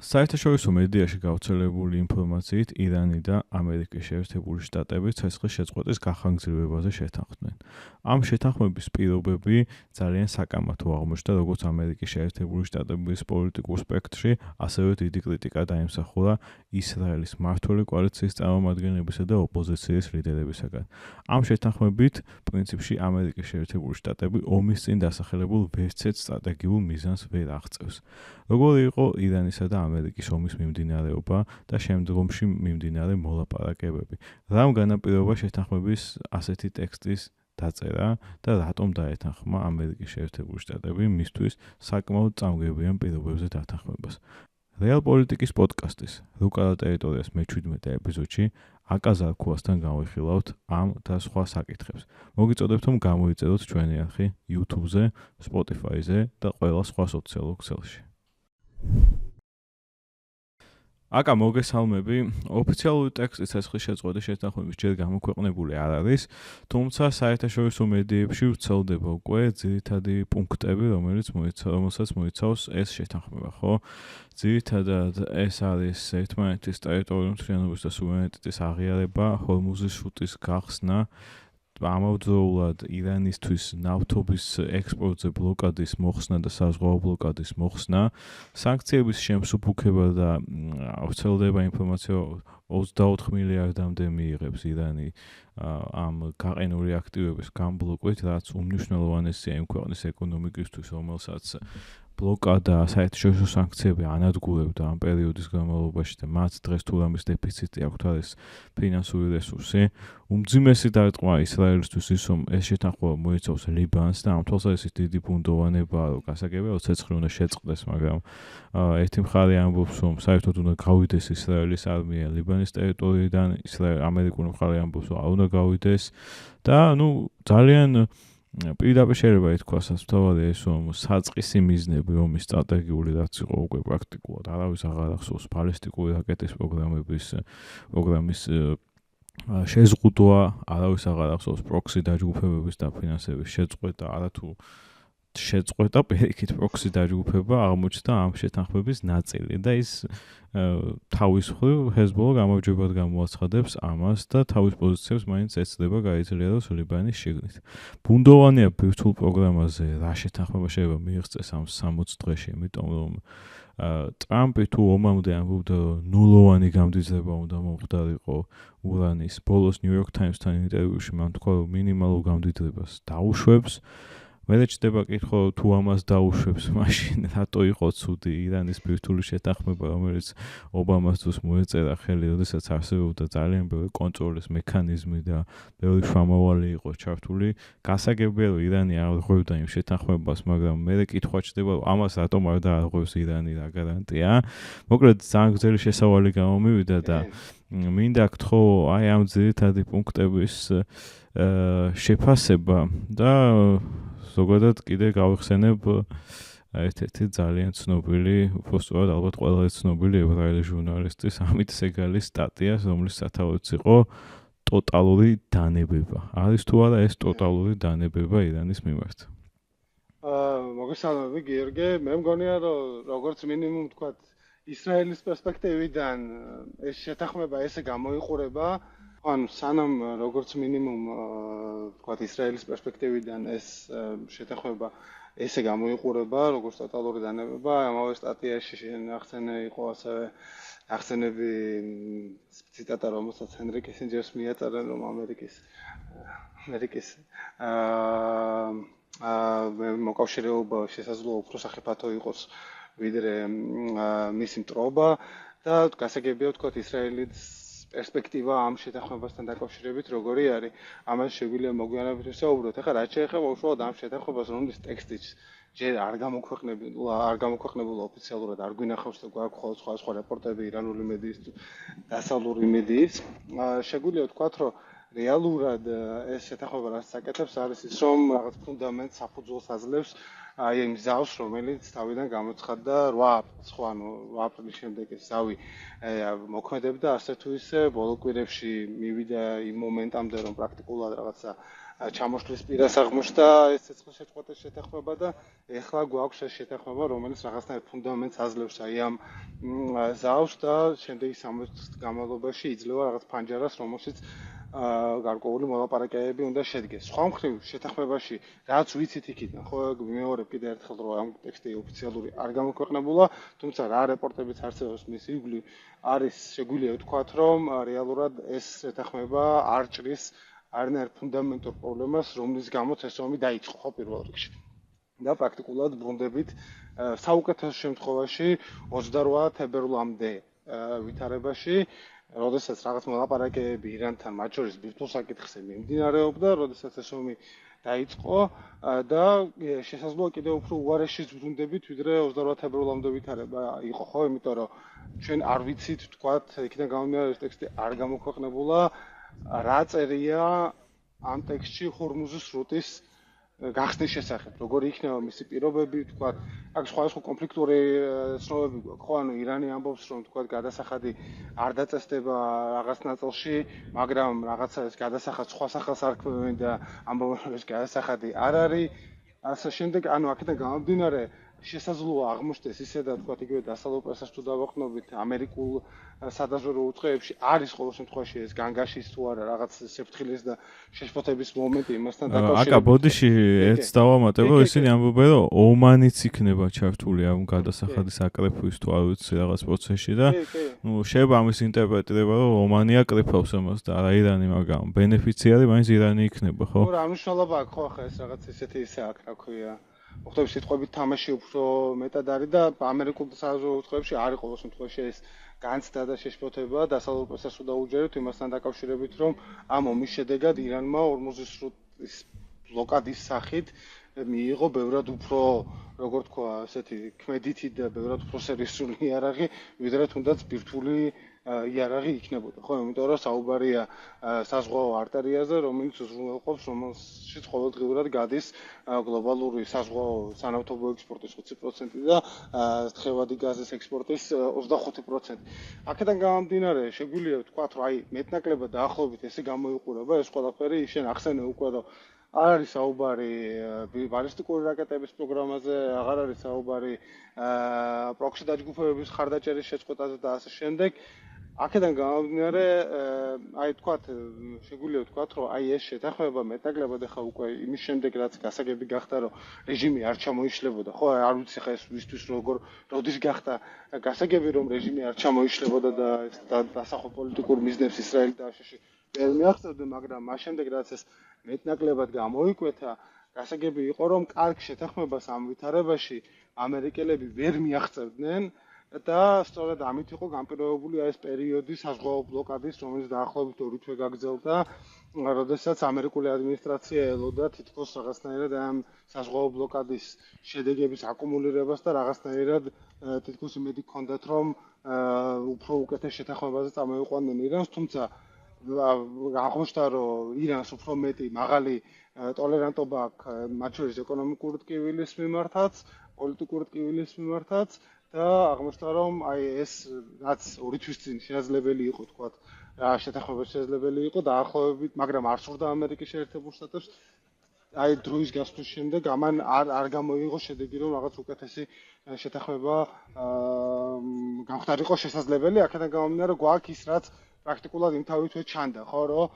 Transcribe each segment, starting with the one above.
საერთაშორისო მედიაში გავრცელებული ინფორმაციით ირანი და ამერიკის შეერთებული შტატები ცეცხლის შეწყვეტის გახანგრძლივებაზე შეთანხმდნენ. ამ შეთანხმების პირობები ძალიან საკამათო აღმოჩნდა როგორც ამერიკის შეერთებული შტატების პოლიტიკურ სპექტრში, ასევე დიდი კრიტიკა დაიმსახურა ისრაელის მმართველი კოალიციის წარმომადგენლებისა და ოპოზიციის ლიდერებისაგან. ამ შეთანხმებით პრინციპში ამერიკის შეერთებული შტატები ომის წინ დასახელებულ ვერცერთ სტრატეგიულ მიზანს ვერ აღწევს. როგორი იყო ირანისა და ამერიკის ომის მიმდინარეობა და შემდგომში მიმდინარე მოლაპარაკებები. რამ განაპირობა შეთანხმების ასეთი ტექსტის დაწერა და რატომ დაეთანხმა ამერიკის შეერთებული შტატები მისთვის საკმაოდ წამგებიან პირობებზე დათანხმებას. რეალ პოლიტიკის პოდკასტის რუკალა ტერიტორიას მე-17 ეპიზოდში აკა ზარქუასთან გავიხილავთ ამ და სხვა საკითხებს. მოგიწოდებთ რომ გამოიწეროთ ჩვენი არხი YouTube-ზე, Spotify-ზე და ყველა სხვა სოციალურ ქსელში. აკა მოგესალმები. ოფიციალური ტექსტი ცეცხლის შეწყვეტის შეთანხმების ჯერ გამოქვეყნებული არ არის, თუმცა საერთაშორისო მედიებში ვრცელდება უკვე ძირითადი პუნქტები, რომელსაც მოიცავს ეს შეთანხმება, ხო? ძირითადად ეს არის ერთმანეთის ტერიტორიული მთლიანობის და სუვერენიტეტის აღიარება, ჰორმუზის სრუტის გახსნა, ამავდროულად ირანისთვის ნავთობის ექსპორტზე ბლოკადის მოხსნა და საზღვაო ბლოკადის მოხსნა, სანქციების შემსუბუქება და ვრცელდება ინფორმაცია 24 მილიარდამდე მიიღებს ირანი ამ გაყინული აქტივების გამბლოკვით, რაც უმნიშვნელოვანესია იმ ქვეყნის ეკონომიკისთვის, რომელსაც ბლოკადა საერთაშორისო სანქციები ანადგურებდა ამ პერიოდის განმავლობაში და მათ დღეს თუ რამის დეფიციტი აქვთ არის ფინანსური რესურსი. უმძიმესი დარტყმა ისრაელისთვის ის რომ ეს შეთანხმება მოიცავს ლიბანს და ამ თვალსაზრისით დიდი ბუნდოვანებაა რომ გასაგებია რომ ცეცხლი უნდა შეწყდეს, მაგრამ ერთი მხარე ამბობს რომ საერთოდ უნდა გავიდეს ისრაელის არმია ლიბანის ტერიტორიიდან, ამერიკული მხარე ამბობს რომ არ უნდა გავიდეს და ძალიან პირდაპირ შეიძლება ითქვას ასთავარი ეს რომ საწყისი მიზნები ომის სტრატეგიული რაც იყო უკვე პრაქტიკულად არავის აღარ ახსოვს ბალისტიკური რაკეტის პროგრამის შეზღუდვა, არავის აღარ ახსოვს პროქსი დაჯგუფებების დაფინანსების შეწყვეტა, არათუ შეწყვეტა პირიქით პროქსი დაჯგუფება აღმოჩნდა ამ შეთანხმების ნაწილი და ის თავის მხრივ ჰეზბოლა გამარჯვებად გამოაცხადებს ამას და თავის პოზიციებს მაინც ეცდება გაიძლიეროს ლიბანის შიგნით. ბუნდოვანია ბირთვულ პროგრამაზე რა შეთანხმება შეიძლება მიიღწეს ამ 60 დღეში, იმიტომ რომ ტრამპი თუ ომამდე ამბობდა რომ ნულოვანი გამდიდრება უნდა მომხდარიყო ურანის, ბოლოს New York Times-თან ინტერვიუში მან თქვა რომ მინიმალურ გამდიდრებას დაუშვებს. მე ჩდება კითხვა თუ ამას დაუშვებს, მაშინ რატო იყო ცუდი ირანის ბირთვული შეთანხმება, რომელიც ობამას დროს მოეწერა ხელი, როდესაც არსებობდა ძალიან ბევრი კონტროლის მექანიზმი და ბევრი შრომავალი იყო ჩართული. გასაგებია რომ ირანი არ ღვევდა იმ შეთანხმებას, მაგრამ მე კითხვა ჩდება რომ ამას რატომ არ დააღვევს ირანი, რა გარანტია. მოკლედ ძალიან გრძელი შესავალი გამომივიდა და მინდა გთხოვ აი ამ ძირითადი პუნქტების შეფასება და ზოგადად კიდე გავიხსენებ ერთ-ერთი ძალიან ცნობილი, უბრალოდ ალბათ ყველაზე ცნობილი ებრაელი ჟურნალისტის ამით სეგალის სტატიას, რომლის სათავეც იყო ტოტალური დანებება. არის თუ არა ეს ტოტალური დანებება ირანის მიმართ? მოგესალმები გიორგი, მე მგონია რომ როგორც მინიმუმ თქვათ ისრაელის პერსპექტივიდან ეს შეთანხმება ესე გამოიყურება, ანუ სანამ როგორც მინიმუმ თქვათ ისრაელის პერსპექტივიდან ეს შეთანხმება ესე გამოიყურება, როგორც ტოტალური დანებება, ამავე სტატიაში აღწერა იყო ასევე აღწერები ციტატა, რომელსაც ჰენრი კისინჯერს მიაწერა, რომ ამერიკის მოკავშირეობა შესაძლოა უფრო სახიფათო იყოს ვიდრე მისი მტრობა და გასაგებია ვთქვათ ისრაელის პერსპექტივა ამ შეთანხმებასთან დაკავშირებით როგორი არის. ამას შეგვიძლია მოგვიანებით ვისაუბროთ. ახლა რაც შეეხება უშუალოდ ამ შეთანხმებას, რომლის ტექსტიც ჯერ არ გამოქვეყნებულა ოფიციალურად, არ გვინახავს და გვაქვს ხოლმე სხვა რეპორტები ირანული მედიის, დასავლური მედიის. შეგვიძლია ვთქვათ, რომ რეალურად ეს შეთანხმება რაც საკეთებს არის ის, რომ რაღაც ფუნდამენტს საფუძველს აძლევს აი იმ ზავს, რომელიც თავიდან გამოცხადდა 8 აპრილის შემდეგ ეს ზავი მოქმედებდა ასე თუ ისე ბოლო კვირებში მივიდა იმ მომენტამდე, რომ პრაქტიკულად რაღაცა ჩამოშლის პირას აღმოჩნდა ეს ცეცხლის შეწყვეტის შეთანხმება და ეხლა გვაქვს ეს შეთანხმება, რომელიც რაღაცნაირ ფუნდამენტს აძლევს აი ამ ზავს და შემდეგი 60 წლის განმავლობაში იძლევა რაღაც ფანჯარას, რომელშიც გარკვეული მოლაპარაკებები უნდა შედგეს. სხვა მხრივ შეთანხმებაში რაც ვიცით იქიდან, ხო, ვიმეორებ კიდევ ერთხელ, რომ ამ ტექსტი ოფიციალური არ გამოქვეყნებულა, თუმცა რა რეპორტებიც არსებობს მის ირგვლივ, არის შეგვიძლია ვთქვათ, რომ რეალურად ეს შეთანხმება არ ჭრის არნაირ ფუნდამენტურ პრობლემას, რომლის გამოც ეს ომი დაიწყო, ხო, პირველ რიგში. და პრაქტიკულად ბრუნდებით საუკეთესო შემთხვევაში 28 თებერვლამდე ვითარებაში, როდესაც რაღაც მოლაპარაკებები ირანთან, მათ შორის ბირთვულ საკითხზე მიმდინარეობდა, როდესაც ეს ომი დაიწყო და შესაძლოა კიდევ უფრო უარეშიც ბრუნდებით, ვიდრე 28 თებერვლამდე ვითარება იყო, ხო, იმიტომ რომ ჩვენ არ ვიცით, ვთქვათ, იქიდან გამომდინარე ეს ტექსტი არ გამოქვეყნებულა, რა წერია ამ ტექსტში ჰორმუზის სრუტის გახსნის შესახებ, როგორი იქნება მისი პირობები, ვთქვათ, აქ სხვადასხვა კონფლიქტური ცნობები გვაქვს, ხო, ანუ ირანი ამბობს, რომ ვთქვათ, გადასახადი არ დაწესდება რაღაც ნაწილში, მაგრამ რაღაცა ეს გადასახად სხვა სახელს არქმევენ და ამბობენ, რომ ეს გადასახადი არ არის. ასე შემდეგ, ანუ აქედან გამომდინარე, შესაძლოა აღმოჩნდეს ისე და ვთქვათ, იგივე დასავლურ პრესას თუ დავაყრდნობით, ამერიკულ სადაზვერვო უწყებებში არის ყოველ შემთხვევაში ეს განგაშის თუ არა რაღაც საფრთხილის და შეშფოთების მომენტი იმასთან დაკავშირებით. აკა ბოდიში ერთს დავამატებო, ისინი ამბობენ, რომ ომანიც იქნება ჩართული ამ გადასახადის აკრეფვის თუ არ ვიცი რაღაც პროცესში და ნუ შეიძლება ამის ინტერპრეტირება, რომ ომანი აკრეფავს ამას და არა ირანი, მაგრამ ბენეფიციარი მაინც ირანი იქნება, ხო? რა მნიშვნელობა აქვს ხო ახლა ეს რაღაც ესეთი ისე აქვს, რა ქვია. მოხდები სიტყვებით თამაში უფრო მეტად არის და ამერიკულ საზღვაო უწყებებში არის ყოველ შემთხვევაში ეს განცდა და შეშფოთება დასავლურ პრესას დაუჯერებთ იმასთან დაკავშირებით, რომ ამ ომის შედეგად ირანმა ორმუზის სრუტის ბლოკადის სახით მიიღო ბევრად უფრო, როგორ თქვა, ესეთი ქმედითი და ბევრად უფრო სერიოზული იარაღი, ვიდრე თუნდაც ბირთვული იარაღი იქნებოდა, ხო, იმიტომ რომ საუბარია საზღვაო არტერიაზე, რომელიც უზრუნველყოფს, რომელშიც ყოველდღიურად გადის გლობალური საზღვაო სანავთობო ექსპორტის 20% და თხევადი გაზის ექსპორტის 25%. აქედან გამომდინარე, შეგვიძლია ვთქვათ, რომ აი მეტნაკლებად დაახლოებით ესე გამოიყურება ეს ყველაფერი, შენ ახსენე უკვე, რომ არ არის საუბარი ბალისტიკური რაკეტების პროგრამაზე, აღარ არის საუბარი პროქსი დაჯგუფებების ხარდაჭერის შეწყვეტაზე და ასე შემდეგ. აქედან გამომდინარე, აი თქვათ, შეგვიძლია ვთქვათ, რომ აი ეს შეთანხმება მეტნაკლებად ახლა უკვე იმის შემდეგ, რაც გასაგები გახდა, რომ რეჟიმი არ ჩამოიშლებოდა, ხო, არ ვიცი ხა ეს ვისთვის როდის გახდა გასაგები, რომ რეჟიმი არ ჩამოიშლებოდა და ეს დასახო პოლიტიკურ მიზნებს ისრაელი და აშშ ვერ მიაღწევდა, მაგრამ მას შემდეგ რაც ეს მეტნაკლებად გამოიკვეთა, გასაგები იყო, რომ კარგ შეთანხმებას ამ ვითარებაში ამერიკელები ვერ მიაღწევდნენ და სწორედ ამით იყო განპირობებული ეს პერიოდი საზღვაო ბლოკადის, რომელიც დაახლოებით 2 თვე გაგრძელდა, როდესაც ამერიკული ადმინისტრაცია ელოდა თითქოს რაღაცნაირად ამ საზღვაო ბლოკადის შედეგების აკუმულირებას და რაღაცნაირად თითქოს იმედი ჰქონდათ, რომ უფრო უკეთეს შეთანხმებაზე წამოიყვანდნენ ირანს, თუმცა აღმოჩნდა, რომ ირანს უფრო მეტი მაღალი ტოლერანტობა აქვს მათ შორის ეკონომიკური ტკივილის მიმართაც, პოლიტიკური ტკივილის მიმართაც და აღმოჩნდა, რომ აი ეს რაც 2 თვის წინ შესაძლებელი იყო, თქვათ, რა შეთანხმება შესაძლებელი იყო დაახლოებით, მაგრამ არ სურდა ამერიკის შეერთებულ შტატებს აი დროის გასვლის შემდეგ ამან არ გამოიღო შედეგი, რომ რაღაც უკეთესი შეთანხმება გამხდარიყო შესაძლებელი, აქედან გამომდინარე, გვაქვს ის რაც პრაქტიკულად იმთავითვე ჩანდა, ხო, რომ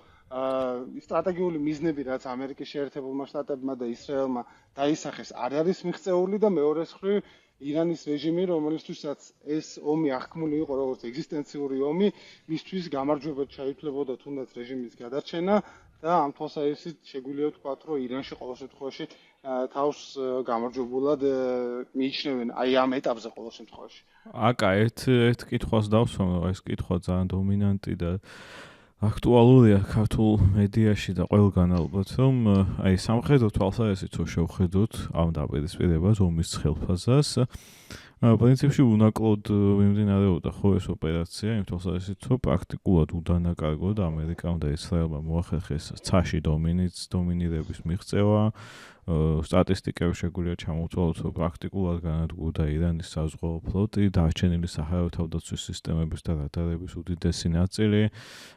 სტრატეგიული მიზნები, რაც ამერიკის შეერთებულმა შტატებმა და ისრაელმა დაისახეს, არ არის მიღწეული და მეორეს მხრივ ირანის რეჟიმი, რომელთვისაც ეს ომი აღქმული იყო როგორც ეგზისტენციური ომი, მისთვის გამარჯვებად ჩაითვლებოდა თუნდაც რეჟიმის გადარჩენა და ამ თვალსაზრისით შეგვიძლია ვთქვათ, რომ ირანში ყოველ შემთხვევაში თავს გამარჯვებულად მიიჩნევენ აი ამ ეტაპზე ყოველ შემთხვევაში. აკა ერთ კითხვას დავსვამ, ეს კითხვა ძალიან დომინანტი და აქტუალურია ქართულ მედიაში და ყველგან ალბათ, რომ აი სამხედრო თვალსაზრისით რო შევხედოთ ამ დაპირისპირებას ომის ხელფასას, პრინციპში უნაკლოდ მიმდინარეობდა ხო ეს ოპერაცია, იმ თვალსაზრისით, რომ პრაქტიკულად უდანაკარგოდ ამერიკამ და ისრაელმა მოახერხეს ცაში დომინირების მიღწევა. სტატისტიკები შეგვიძლია ჩამოვთვალოთ, რომ პრაქტიკულად განადგურდა ირანის საზღვაო ფლოტი, დარჩენილი საჰაერო თავდაცვის სისტემების და რადარების უდიდესი ნაწილი.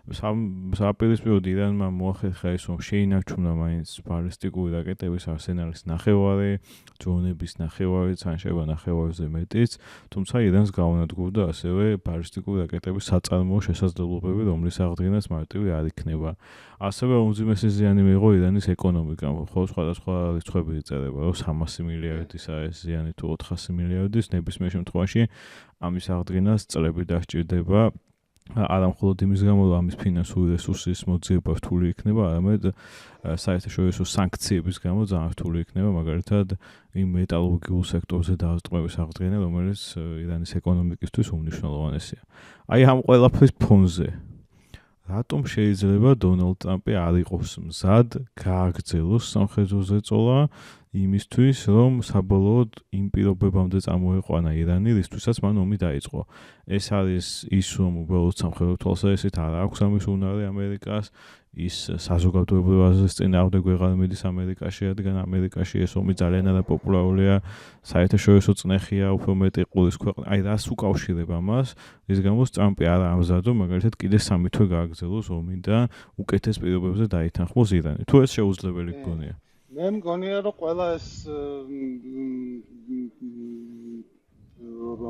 საპირისპიროდ ირანმა მოახერხა ის, რომ შეინარჩუნა მაინც ბალისტიკური რაკეტების არსენალის ნახევარი, დრონების ნახევარიც, ან შეიძლება ნახევარზე მეტიც, თუმცა ირანს გაუნადგურდა ასევე ბალისტიკური რაკეტების საწარმოო შესაძლებლობები, რომლის აღდგენაც მარტივი არ იქნება. ასევე უმძიმესი ზიანი მიიღო ირანის ეკონომიკამ, ხო სხვადასხვა რიცხვები იწერება, რომ 300 მილიარდისა ეს ზიანი თუ 400 მილიარდის, ნებისმიერ შემთხვევაში ამის აღდგენას წლები დასჭირდება. არა მხოლოდ იმის გამო, რომ ამის ფინანსური რესურსის მოძიება რთული იქნება, არამედ საერთაშორისო სანქციების გამო ძალიან რთული იქნება, მაგალითად იმ მეტალურგიულ სექტორზე დაასტყმების აღდგენა, რომელიც ირანის ეკონომიკისთვის უმნიშვნელოვანესია. აი ამ ყველაფრის ფონზე რატომ შეიძლება დონალდ ტრამპი არ იყოს მზად გააგრძელოს სამხედრო ზეწოლა იმისთვის, რომ საბოლოოდ იმ პირობებამდე წამოეყვანა ირანი, რისთვისაც მან ომი დაიწყო. ეს არის ის, რომ უბრალოდ სამხედრო თვალსაზრისით არ აქვს ამის უნარი ამერიკას, ის საზოგადოებრივ აზრის წინააღმდეგ ვეღარ მიდის ამერიკაში, რადგან ამერიკაში ეს ომი ძალიან არაპოპულარულია, საერთაშორისო წნეხია, უფრო მეტი ყურის ქვეყნა. აი რას უკავშირდება მას, რის გამოც ტრამპი არ ამზადო, მაგალითად კიდე 3 თვე გააგრძელოს ომი და უკეთეს პირობებზე დაითანხმოს ირანი. თუ ეს შეუძლებელი გგონია? მე მგონია, რომ ყველა ეს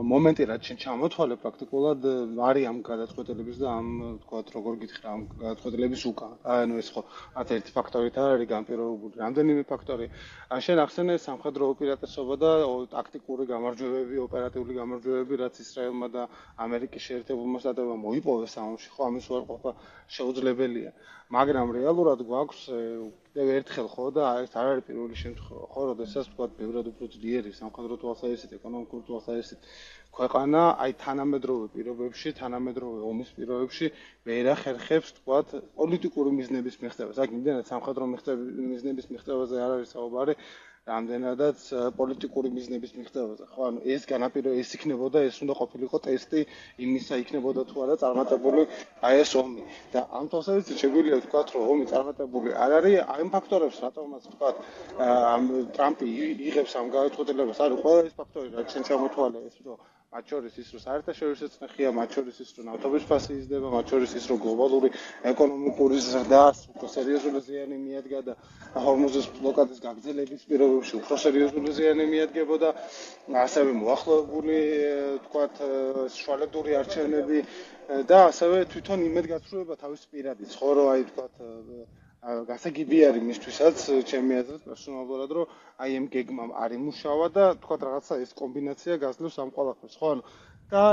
მომენტი რაც ჩამოთვალე პრაქტიკულად არის ამ გადაწყვეტილების და ამ თქვა როგორ გითხრა ამ გადაწყვეტილების უკან. ანუ ეს ხო არც ერთი ფაქტორით არ არის განპირობებული, რამდენიმე ფაქტორი. ან შენ ახსენე სამხედრო უპირატესობა და ტაქტიკური გამარჯვებები, ოპერატიული გამარჯვებები, რაც ისრაელმა და ამერიკის შეერთებულმა შტატებმა მოიპოვეს ამ ომში, ხო ამის უარყოფა შეუძლებელია. მაგრამ რეალურად გვაქვს კიდევ ერთხელ ხო და ეს არ არის პირველი შემთხვევა, ხო, როდესაც თქვა ბევრად უფრო ძლიერი სამხედრო თვალსაზრისით, ეკონომიკური თვალსაზრისით ქვეყანა აი თანამედროვე პირობებში, თანამედროვე ომის პირობებში ვერ ახერხებს თქვა პოლიტიკური მიზნების მიღწევას. აქ იმდენად სამხედრო მიზნების მიღწევაზე არ არის საუბარი, რამდენადაც პოლიტიკური მიზნების მიღწევაზე. ხო, ანუ ეს განაპირობა ეს იქნებოდა, ეს უნდა ყოფილიყო ტესტი იმისა იქნებოდა თუ არა წარმატებული აი ეს ომი. და ამ თვალსაზრისით შეგვიძლია ვთქვათ, რომ ომი წარმატებული არ არის, აი ამ ფაქტორებს რატომაც ვთქვათ, ტრამპი იღებს ამ გადაწყვეტილებას, არის ყველა ეს ფაქტორი, რაც შენ ჩამოთვალე ეს, რომ მათ შორის ის, რომ საერთაშორისო წნეხია, მათ შორის ის, რომ ნავთობის ფასი იზრდება, მათ შორის ის, რომ გლობალური ეკონომიკური ზრდას უფრო სერიოზული ზიანი მიადგა და ჰორმუზის ბლოკადის გაგრძელების პირობებში უფრო სერიოზული ზიანი მიადგებოდა, ასევე მოახლოებული, თქვათ, შუალედური არჩევნები და ასევე თვითონ იმედგაცრუება თავის პირადის, ხო, რომ აი თქვათ გასაგები არის მისთვისაც ჩემი აზრით პერსონალურად, რომ აი ამ გეგმამ არ იმუშავა და თქვათ რაღაცა ეს კომბინაცია გაძლევს ამ ყველაფერს, ხო, ანუ და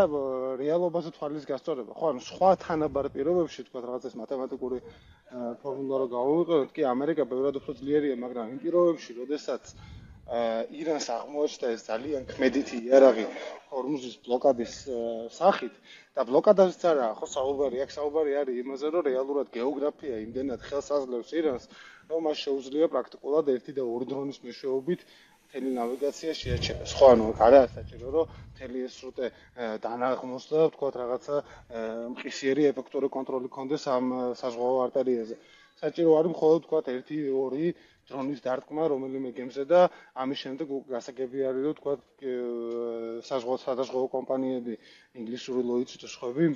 რეალობაზე თვალის გასწორება, ხო, ანუ სხვა თანაბარ პირობებში თქვათ რაღაც ეს მათემატიკური ფორმულა რო გავუვიყენოთ, კი ამერიკა ბევრად უფრო ძლიერია, მაგრამ იმ პირობებში, როდესაც ირანს აღმოაჩნდა ეს ძალიან ქმედითი იარაღი ჰორმუზის ბლოკადის სახით და ბლოკადაზეც არა, ხო საუბარი, აქ საუბარი არის იმაზე, რომ რეალურად გეოგრაფია იმდენად ხელს აძლევს ირანს, რომ მას შეუძლია პრაქტიკულად 1 და 2 დრონის მეშვეობით მთელი ნავიგაცია შეაჩეროს. ხო, ანუ არაა საჭირო, რომ მთელი ეს სრუტე დანაღმოს და ვთქვათ რაღაცა მყისიერი ეფექტური კონტროლი ქონდეს ამ საზღვაო არტერიაზე. საჭირო არის მხოლოდ ვთქვათ 1-2 დრონის დარტყმა რომელიმე გემზე და ამის შემდეგ გასაგები არის, რომ ვთქვათ საზღვაო კომპანიები, ინგლისური ლოიდსი და სხვები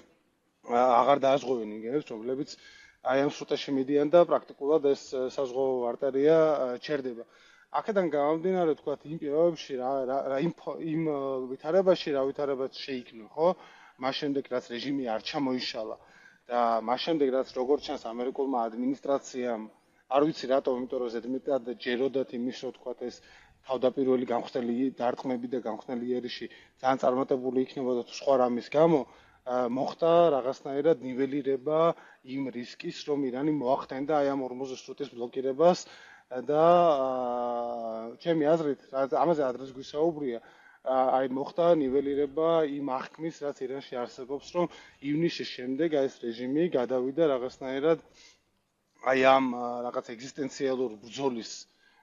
აღარ დააზღვევენ იმებს, რომლებიც აი ამ სრუტეში მიდიან და პრაქტიკულად ეს საზღვაო არტერია ჩერდება. აქედან გამომდინარე, ვთქვათ, იმ პირობებში იმ ვითარებაში, რა ვითარებაც შეიქმნა, ხო? მას შემდეგ რაც რეჟიმი არ ჩამოიშალა და მას შემდეგ რაც როგორც ჩანს ამერიკულმა ადმინისტრაციამ არ ვიცი რატომ, იმიტომ რომ ზედმეტად ჯეროდათ იმის, რომ ვთქვათ, ეს თავდაპირველი გამხსნელი დარტყმები და გამხსნელი იერიში ძალიან წარმატებული იქნებოდა თუ სხვა რამის გამო, მოხდა რაღაცნაირად ნიველირება იმ რისკის, რომ ირანი მოახდენდა აი ამ ჰორმუზის სრუტის ბლოკირებას და ჩემი აზრით, ამაზე ადრეს გვისაუბრია, აი მოხდა ნიველირება იმ აღქმის, რაც ირანში არსებობს, რომ ივნისის შემდეგ აი ეს რეჟიმი გადავიდა რაღაცნაირად აი ამ რაღაც ეგზისტენციალურ ბრძოლის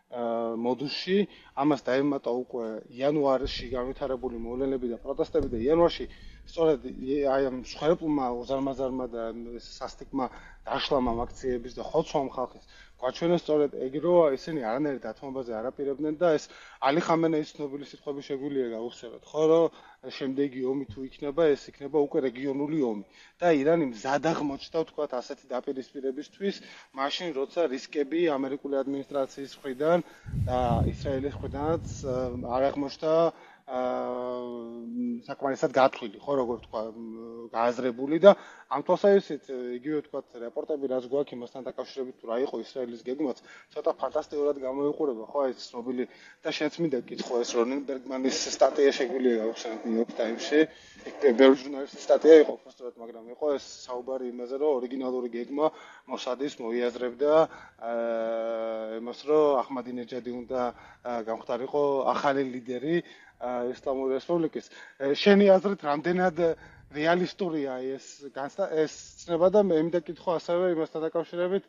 მოდუსში, ამას დაემატა უკვე იანვარში განვითარებული მოვლენები და პროტესტები და იანვარში სწორედ აი ამ მსხვერპლმა უზარმაზარმა და სასტიკმა დაშლამ ამ აქციების და ხოცვამ ხალხის გვაჩვენეს სწორედ ეგ რომ ისინი არანაირ დათმობაზე არ აპირებდნენ და ეს ალი ხამენეის ცნობილი სიტყვები შეგვიძლია გავუხსენოთ, ხო, რომ შემდეგი ომი თუ იქნება, ეს იქნება უკვე რეგიონული ომი და ირანი მზად აღმოჩნდა ვთქვათ ასეთი დაპირისპირებისთვის, მაშინ როცა რისკები ამერიკული ადმინისტრაციის მხრიდან და ისრაელის მხრიდანაც არ აღმოჩნდა საკმარისად გათვლილი, ხო, როგორ ვთქვა, გააზრებული და ამ თვალსაზრისით იგივე ვთქვათ რეპორტები რაც გვაქვს იმასთან დაკავშირებით თუ რა იყო ისრაელის გეგმაც, ცოტა ფანტასტიკურად გამოიყურება, ხო, ეს ცნობილი და შენც მინდა გითხო ეს რონენ ბერგმანის სტატია შეგვიძლია გავხსენოთ ნიუ-იორკ ტაიმსში. იქ ბევრი ჟურნალისტის სტატია იყო, უბრალოდ, მაგრამ იყო ეს საუბარი იმაზე, რომ ორიგინალური გეგმა მოსადის მოიაზრებდა იმას, რომ აჰმადინეჯადი უნდა გამختارიყო ახალი ლიდერი ისლამური რესპუბლიკის. შენი აზრით, რამდენად რეალისტურია ეს ცნება და მე მინდა კითხო ასევე იმასთან დაკავშირებით,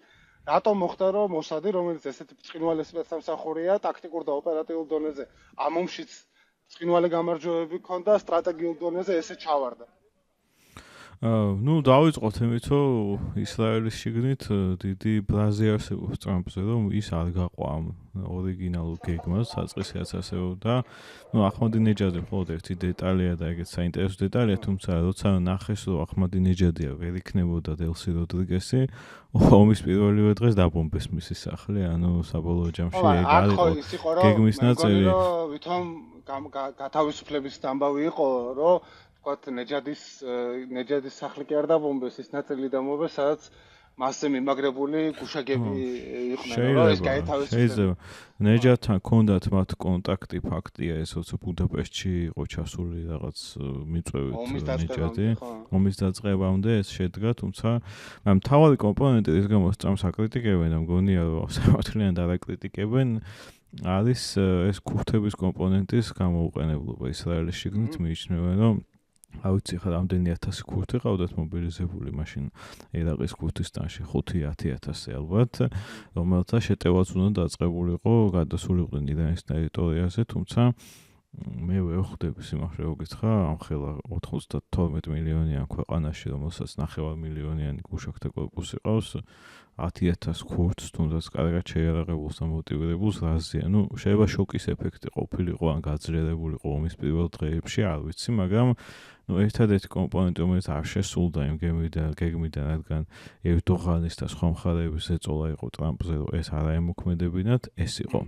რატომ მოხდა რომ მოსადი, რომელიც ესეთი ბრწყინვალე სპეცსამსახურია, ტაქტიკურ და ოპერატიულ დონეზე ამ ომშიც ბრწყინვალე გამარჯვებები ჰქონდა, სტრატეგიულ დონეზე ესე ჩავარდა. ნუ დავიწყოთ იმით, რომ ისრაელის შიგნით დიდი ბრაზი არსებობს ტრამპზე, რომ ის არ გაყვა ამ ორიგინალურ გეგმას, საწყისიაც არსებობდა. ნუ აჰმადინეჯადი მხოლოდ ერთი დეტალია და ეგეც საინტერესო დეტალია, თუმცა როცა ნახეს, რომ აჰმადინეჯადია ვერ იქნებოდა დელსი როდრიგესი, ომის პირველივე დღეს დაბომბეს მისი სახლი, ანუ საბოლოო ჯამში ეგ არ იყო გეგმის ნაწილი. ვითომ გათავისუფლების ამბავი იყო, რომ ვთქვათ, ნეჯადის სახლი კი არ დაბომბეს, ის ნაწილი დამოუკრა, სადაც მასზე მიმაგრებული გუშაგები იყვნენ, რომ ეს გაეთავისუფლეს. შეიძლება ნეჯადთან ჰქონდათ მათ კონტაქტი, ფაქტია ეს, როცა ბუდაპეშტში იყო ჩასული რაღაც მიწვევით ნეჯადი. ომის დაწყებამდე ეს შედგა, თუმცა მთავარი კომპონენტი, რის გამოც ტრამპს აკრიტიკებენ, მგონია რომ სამართლიან დარაკრიტიკებენ, არის ეს ქურთების კომპონენტის გამოუყენებლობა ისრაელის შიგნით, მიიჩნევენ, რომ ავიცი ხა რამდენი 1000 ქურთი ყავდათ მობილიზებული მაშინ ერაყის ქურთისტანში 5-10,000 ალბათ, რომელთა შეტევაც უნდა დაწყებულიყო, გადასულიყვნენ ირანის ტერიტორიაზე, თუმცა მე ვერ ხვდები სიმართლე მოგეცხა, ამხელა 92 მილიონიან ქვეყანაში, რომელსაც 9 მილიონიანი გუშაგთა კორპუსი ყავს, 10,000 ქურთს თუნდაც კარგად შეიარაღებულს და მოტივირებულს რაზეა. ნუ შეიძლება შოკის ეფექტი ყოფილიყო ან გაძლიერებულიყო ომის პირველ დღეებში, არ ვიცი, მაგრამ ნუ ერთადერთი კომპონენტი, რომელიც არ შესულდა იმ გეგმიდან, რადგან ერდოღანის და სხვა მხარეების ეწოლა იყო ტრამპზე, რომ ეს არ აემოქმედებინათ, ეს იყო.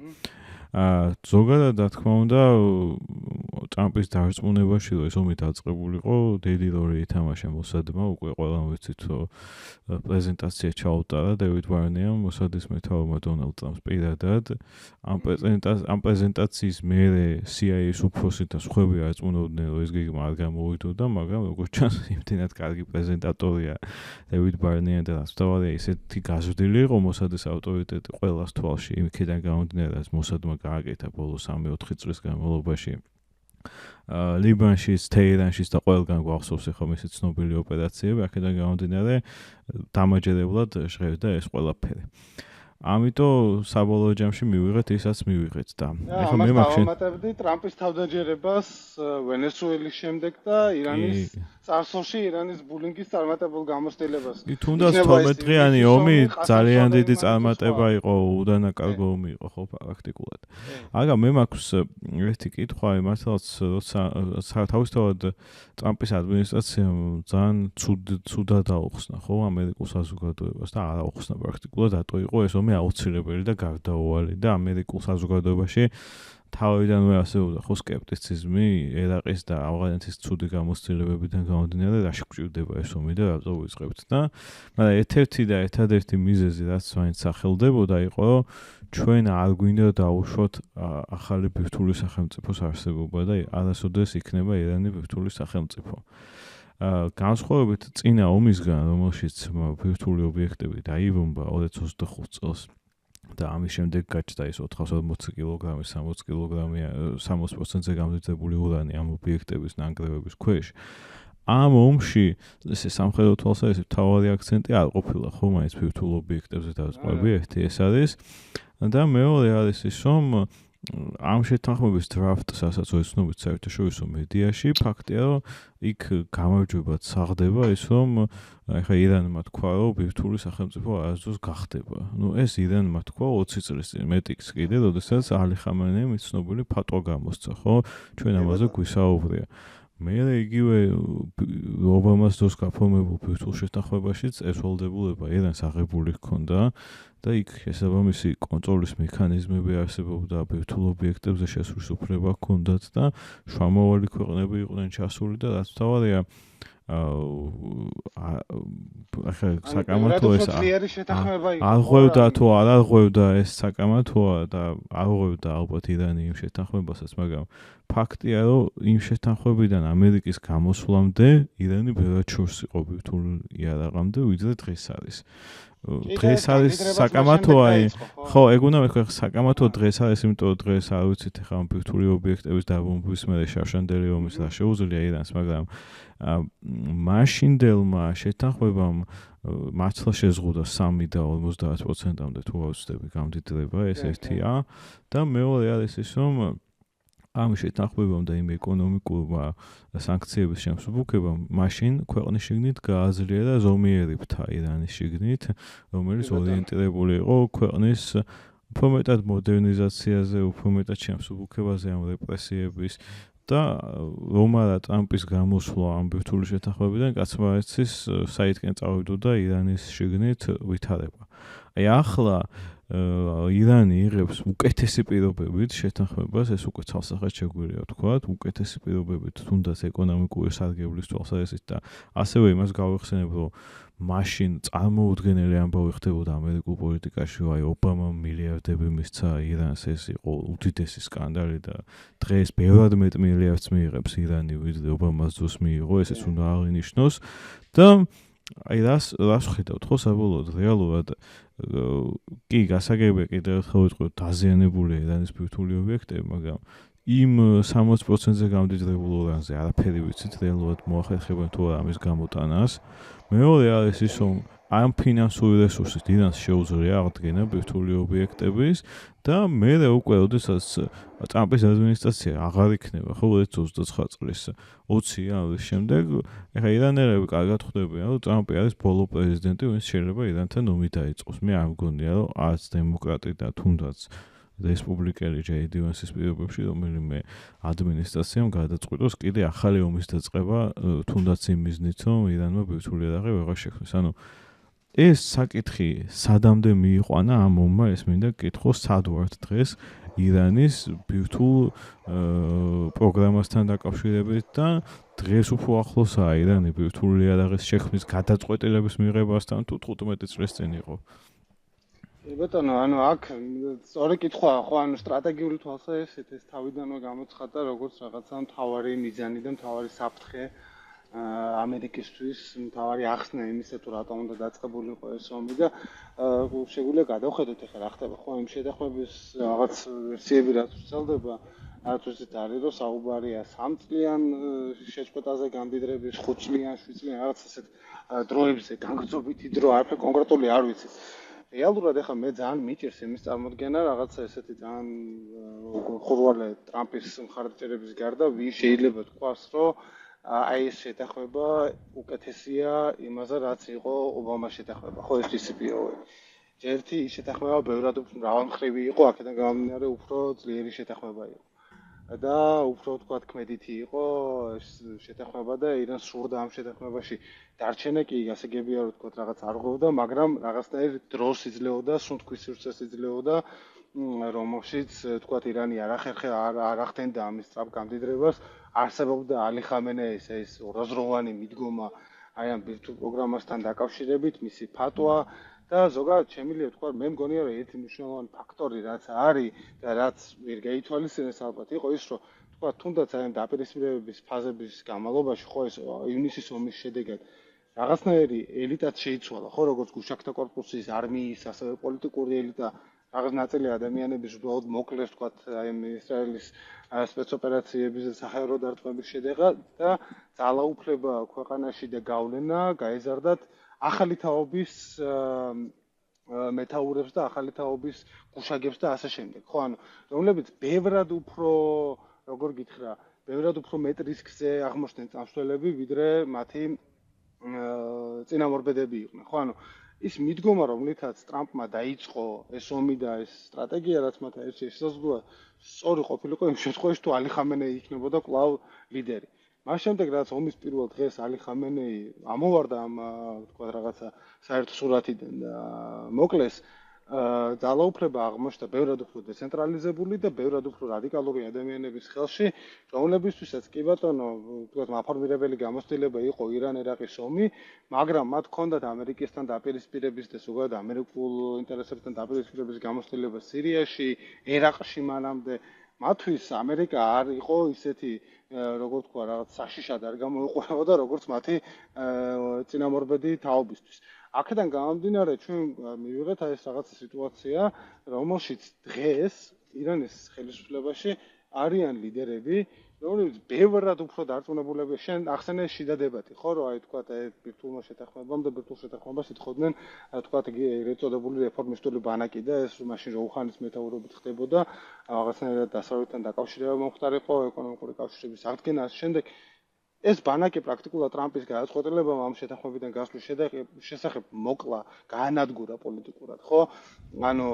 ზოგადად, რა თქმა უნდა, ტრამპის დარწმუნებაში, რომ ეს ომი დაწყებულიყო, დიდი როლი ითამაშა მოსადმა, უკვე ყველამ ვიცით, რომ პრეზენტაცია ჩაუტარა დევიდ ბარნიამ, მოსადის მეთაურმა დონალდ ტრამპს პირადად. ამ პრეზენტაციის მერე CIA-ის უფროსი და სხვები აწმუნოდნენ, რომ ეს გეგმა არ გამოვიდოდა, მაგრამ როგორც ჩანს, იმდენად კარგი პრეზენტატორია დევიდ ბარნია და თავადია ისეთი გაზრდილი იყო მოსადის ავტორიტეტი ყველას თვალში, იმქიდან გამომდინარე, რაც მოსადმა გააკეთა ბოლო 3-4 წლის განმავლობაში. ლიბანშიც, თეირანშიც და ყველგან გვახსოვს ახლა მისი ცნობილი ოპერაციები, აქედან გამომდინარე დამაჯერებლად ჟღერდა ეს ყველაფერი. ამიტომ საბოლოო ჯამში მივიღეთ ისაც მივიღეთ და ახლა მე მახსოვდებდი ტრამპის თავდაჯერებას ვენესუელის შემდეგ და ირანის წარსულში ირანის ბულინგის წარმატებულ გამოცდილებას. თუნდაც 12 დღიანი ომი ძალიან დიდი წარმატება იყო, უდანაკარგო ომი იყო ხო პრაქტიკულად. მაგრამ მე მაქვს ერთი კითხვა, მართლაც როცა თავისთავად ტრამპის ადმინისტრაციამ ძალიან ცუდად აუხსნა ხო ამერიკულ საზოგადოებას და არ აუხსნა პრაქტიკულად, რატო იყო ეს ომი აუცილებელი და გარდაუვალი და ამერიკულ საზოგადოებაში თავიდანვე არსებობდა ხო სკეპტიციზმი ერაყის და ავღანეთის ცუდი გამოცდილებებიდან გამომდინარე, რაში გვჭირდება ეს ომი და რატო ვიწყებთ და მაგრამ ერთადერთი მიზეზი რაც მაინც სახელდებოდა იყო რომ ჩვენ არ გვინდა დავუშვოთ ახალი ბირთვული სახელმწიფოს არსებობა და არასოდეს იქნება ირანი ბირთვული სახელმწიფო. განსხვავებით წინა ომისგან, რომელშიც ბირთვული ობიექტები დაიბომბა 2025 წელს და ამის შემდეგ გაჩნდა ის 440 კილოგრამი, 60 კილოგრამი, 60%-ზე გამზრდებული ურანი ამ ობიექტების ნანგრევების ქვეშ. ამ ომში ესე სამხედრო თვალსაზრისით თავარი აქცენტი არ ყოფილა, ხო, მაინც ბირთვულ ობიექტებზე დავწყობები, ერთი ეს არის. და მეორე არის ის, რომ ამ შეთანხმების დრაფტს, ასაც ვეცნობით საერთაშორისო მედიაში, ფაქტია, რომ იქ გამარჯვებად საღდება ის, რომ ეხა ირანმა თქვა, რომ ბირთვული სახელმწიფო არასდროს გახდება. ეს ირანმა თქვა 20 წლის წინ, მეტიც კიდე, როდესაც ალი ხამენეიმ ცნობილი ფატვა გამოსცა, ხო? ჩვენ ამაზე გვისაუბრია. მე იგივე ობამას დროს გაფორმებულ ბირთვულ შეთანხმებაშიც ეს ვალდებულება ირანს აღებული ჰქონდა და იქ შესაბამისი კონტროლის მექანიზმები არსებობდა ბირთვულ ობიექტებზე შესვლის უფლება ჰქონდათ და შუამავალი ქვეყნები იყვნენ ჩასული და რაც თავარია ახლა საკამათო ეს აღღვევდა თუ არ აღღვევდა ეს საკამათოა და აღღვევდა ალბათ ირანი იმ შეთანხმებასაც, მაგრამ ფაქტია, რომ იმ შეთანხმებიდან ამერიკის გამოსვლამდე ირანი ბევრად შორს იყო ბირთვულ იარაღამდე, ვიდრე დღეს არის. დღეს არის საკამათოა, ხო, ეგ უნდა მეთქვა, საკამათო დღეს არის, იმიტომ რომ დღეს არ ვიცით ახლა ამ ბირთვული ობიექტების დაბომბვის მერე შავშანდელი ომის რა შეუძლია ირანს, მაგრამ მაშინდელმა შეთანხმებამ მართლა შეზღუდა 3.50%-მდე თუ ავწდები გამდიდრება, ეს ერთია და მეორე არის ის, რომ ამ შეთანხმებამ და იმ ეკონომიკურმა სანქციების შემსუბუქებამ მაშინ ქვეყნის შიგნით გააძლიერა ზომიერი ფთა ირანის შიგნით, რომელიც ორიენტირებული იყო ქვეყნის უფრო მეტად მოდერნიზაციაზე, უფრო მეტად შემსუბუქებაზე ამ რეპრესიების და რომ არა ტრამპის გამოსვლა ამ ბირთვული შეთანხმებიდან კაცმარიცის საითკენ წავიდოდა ირანის შიგნით ვითარება. აი ახლა ირანი იღებს უკეთესი პირობებით შეთანხმებას, ეს უკვე ცალსახად შეგვიძლია ვთქვათ, უკეთესი პირობებით თუნდაც ეკონომიკური სარგებლის თვალსაზრისით და ასევე იმას გავიხსენებ, რომ მაშინ წარმოუდგენელი ამბავი ხდებოდა ამერიკულ პოლიტიკაში, აი ობამამ მილიარდები მისცა ირანს, ეს იყო უდიდესი სკანდალი და დღეს ბევრად მეტ მილიარდს მიიღებს ირანი, ვიდრე ობამას დროს მიიღო, ესეც უნდა აღინიშნოს და აი რას ვხედავთ ხო საბოლოოდ რეალურად კი გასაგებია კიდევ ერთხელ ვიტყვი დაზიანებული ირანის ბირთვული ობიექტები, მაგრამ იმ 60%-ზე გამდიდრებულ ურანზე არაფერი ვიცით რეალურად მოახერხებენ თუ არა ამის გამოტანას. მეორე არის ის, რომ ამ ფინანსური რესურსით ირანს შეუძლია აღდგენა ბირთვული ობიექტების და მერე უკვე როდესაც ტრამპის ადმინისტრაცია აღარ იქნება, ხო 2029 წლის 20 იანვრის შემდეგ, ეხლა ირანელები კარგად ხვდებიან, რომ ტრამპი არის ბოლო პრეზიდენტი, ვინც შეიძლება ირანთან ომი დაიწყოს. მე არ მგონია, რომ არც დემოკრატი და თუნდაც რესპუბლიკელი ჯეი დი ვენსის პირობებში რომელიმე ადმინისტრაციამ გადაწყვიტოს კიდე ახალი ომის დაწყება, თუნდაც იმ მიზნით, რომ ირანმა ბირთვული იარაღი ვეღარ შექმნეს. ანუ ეს საკითხი სადამდე მიიყვანა ამ ომმა, ეს მინდა გკითხო, სად ვართ დღეს ირანის ბირთვულ პროგრამასთან დაკავშირებით და დღეს უფრო ახლოსაა ირანი ბირთვული იარაღის შექმნის გადაწყვეტილების მიღებასთან თუ 15 წლის წინ იყო. ბატონო, ანუ აქ სწორი კითხვაა, ხო, ანუ სტრატეგიული თვალსაზრისით ეს თავიდანვე გამოცხადდა როგორც რაღაცა მთავარი მიზანი და მთავარი საფრთხე ამერიკისთვის, მთავარი ახსნა იმისა, თუ რატომ უნდა დაწყებულიყო ეს ომი და შეგვიძლია გადავხედოთ ახლა რა ხდება, ხო, იმ შეთანხმების რაღაც ვერსიები რაც ვრცელდება, რაც უცით არის, რომ საუბარია 3 წლიან შეწყვეტაზე გამდიდრების, 5 წლიან, 7 წლიან რაღაც ასეთ დროებზე, განგრძობითი დრო, არაფერი კონკრეტული არ ვიცი. რეალურად ახლა მე ძალიან მიჭირს იმის წარმოდგენა რაღაცა ესეთი ძალიან ხურვალე ტრამპის მხარდაჭერების გარდა ვინ შეიძლება თქვას რომ აი ეს შეთანხმება უკეთესია იმაზე რაც იყო ობამას შეთანხმება ხო ეს TCPOA ერთი შეთანხმება ბევრად მრავალმხრივი იყო აქედან გამომდინარე უფრო ძლიერი შეთანხმება იყო და უფრო თქვათ ქმედითი იყო ეს შეთანხმება და ირანს სურდა ამ შეთანხმებაში დარჩენა კი გასაგებია რომ თქვათ რაღაც არ ღვევდა, მაგრამ რაღაცნაირ დროს იძლეოდა, სუნთქვის სივრცეს იძლეოდა, რომელშიც თქვათ ირანი არ ახდენდა ამის სწრაფ გამდიდრებას, არსებობდა ალი ხამენეის ეს ორაზროვანი მიდგომა აი ამ ბირთვულ პროგრამასთან დაკავშირებით, მისი ფატვა და ზოგადად შემიძლია თქვა, მე მგონია რომ ერთი მნიშვნელოვანი ფაქტორი რაც არის და რაც ვერ გაითვალისწინეს ალბათ იყო ის, რომ თქვა თუნდაც აი ამ დაპირისპირებების ფაზების განმავლობაში ხო ეს ივნისის ომის შედეგად რაღაცნაირი ელიტაც შეიცვალა, ხო, როგორც გუშაქთა კორპუსის, არმიის, ასევე პოლიტიკური ელიტა რაღაც ნაწილი ადამიანების უბრალოდ მოკლეს თქვათ აი ისრაელის სპეცოპერაციების და საჰაერო დარტყმების შედეგად და ძალაუფლება ქვეყანაში და გავლენა გაეზარდათ ახალი თაობის მეთაურებს და ახალი თაობის გუშაგებს და ასე შემდეგ. ხო, ანუ რომლებიც ბევრად უფრო როგორ გითხრა, ბევრად უფრო მეტ რისკზე აღმოჩნდნენ წამსვლელები, ვიდრე მათი წინამორბედები იყვნენ. ხო, ანუ ის მიდგომა, რომლითაც ტრამპმა დაიწყო ეს ომი და ეს სტრატეგია, რაც მათ აერჩია, შესაძლოა სწორი ყოფილიყო იმ შემთხვევაში, თუ ალი ხამენეი იქნებოდა კვლავ ლიდერი. მას შემდეგ, რაც ომის პირველ დღეს ალი ხამენეი ამოვარდა ამ თქვა რაღაცა საერთო სურათიდან და მოკლეს, ძალაუფლება აღმოჩნდა ბევრად უფრო დეცენტრალიზებული და ბევრად უფრო რადიკალური ადამიანების ხელში, რომლებისთვისაც კი ბატონო, თქვათ, მაფორმირებელი გამოცდილება იყო ირან-ერაყის ომი, მაგრამ მათ ჰქონდათ ამერიკასთან დაპირისპირების და ზოგადად ამერიკულ ინტერესებთან დაპირისპირების გამოცდილება სირიაში, ერაყში მანამდე. მათთვის ამერიკა არ იყო ისეთი როგორ თქვა, რაღაც საშიშად არ გამოიყურებოდა, როგორც მათი წინამორბედი თაობისთვის. აქედან გამომდინარე, ჩვენ მივიღეთ ეს რაღაცა სიტუაცია, რომელშიც დღეს ირანის ხელისუფლებაში არიან ლიდერები, რომლებიც ბევრად უფრო დარწმუნებულები. შენ ახსენე შიდა დებატი, ხო, რომ აი თქვა ბირთვულმა შეთანხმებამ და ბირთვულ შეთანხმებას ითხოვდნენ, თქვა ეწოდებული რეფორმისტული ბანაკი და ეს მაშინ როუხანის მეთაურობით ხდებოდა, რაღაცნაირად დასავლეთთან დაკავშირება მომხდარიყო, ეკონომიკური კავშირების აღდგენა ამ შემდეგ ეს ბანაკი პრაქტიკულად ტრამპის გადაწყვეტილებამ ამ შეთანხმებიდან გასვლის შესახებ მოკლა, გაანადგურა პოლიტიკურად, ხო? ანუ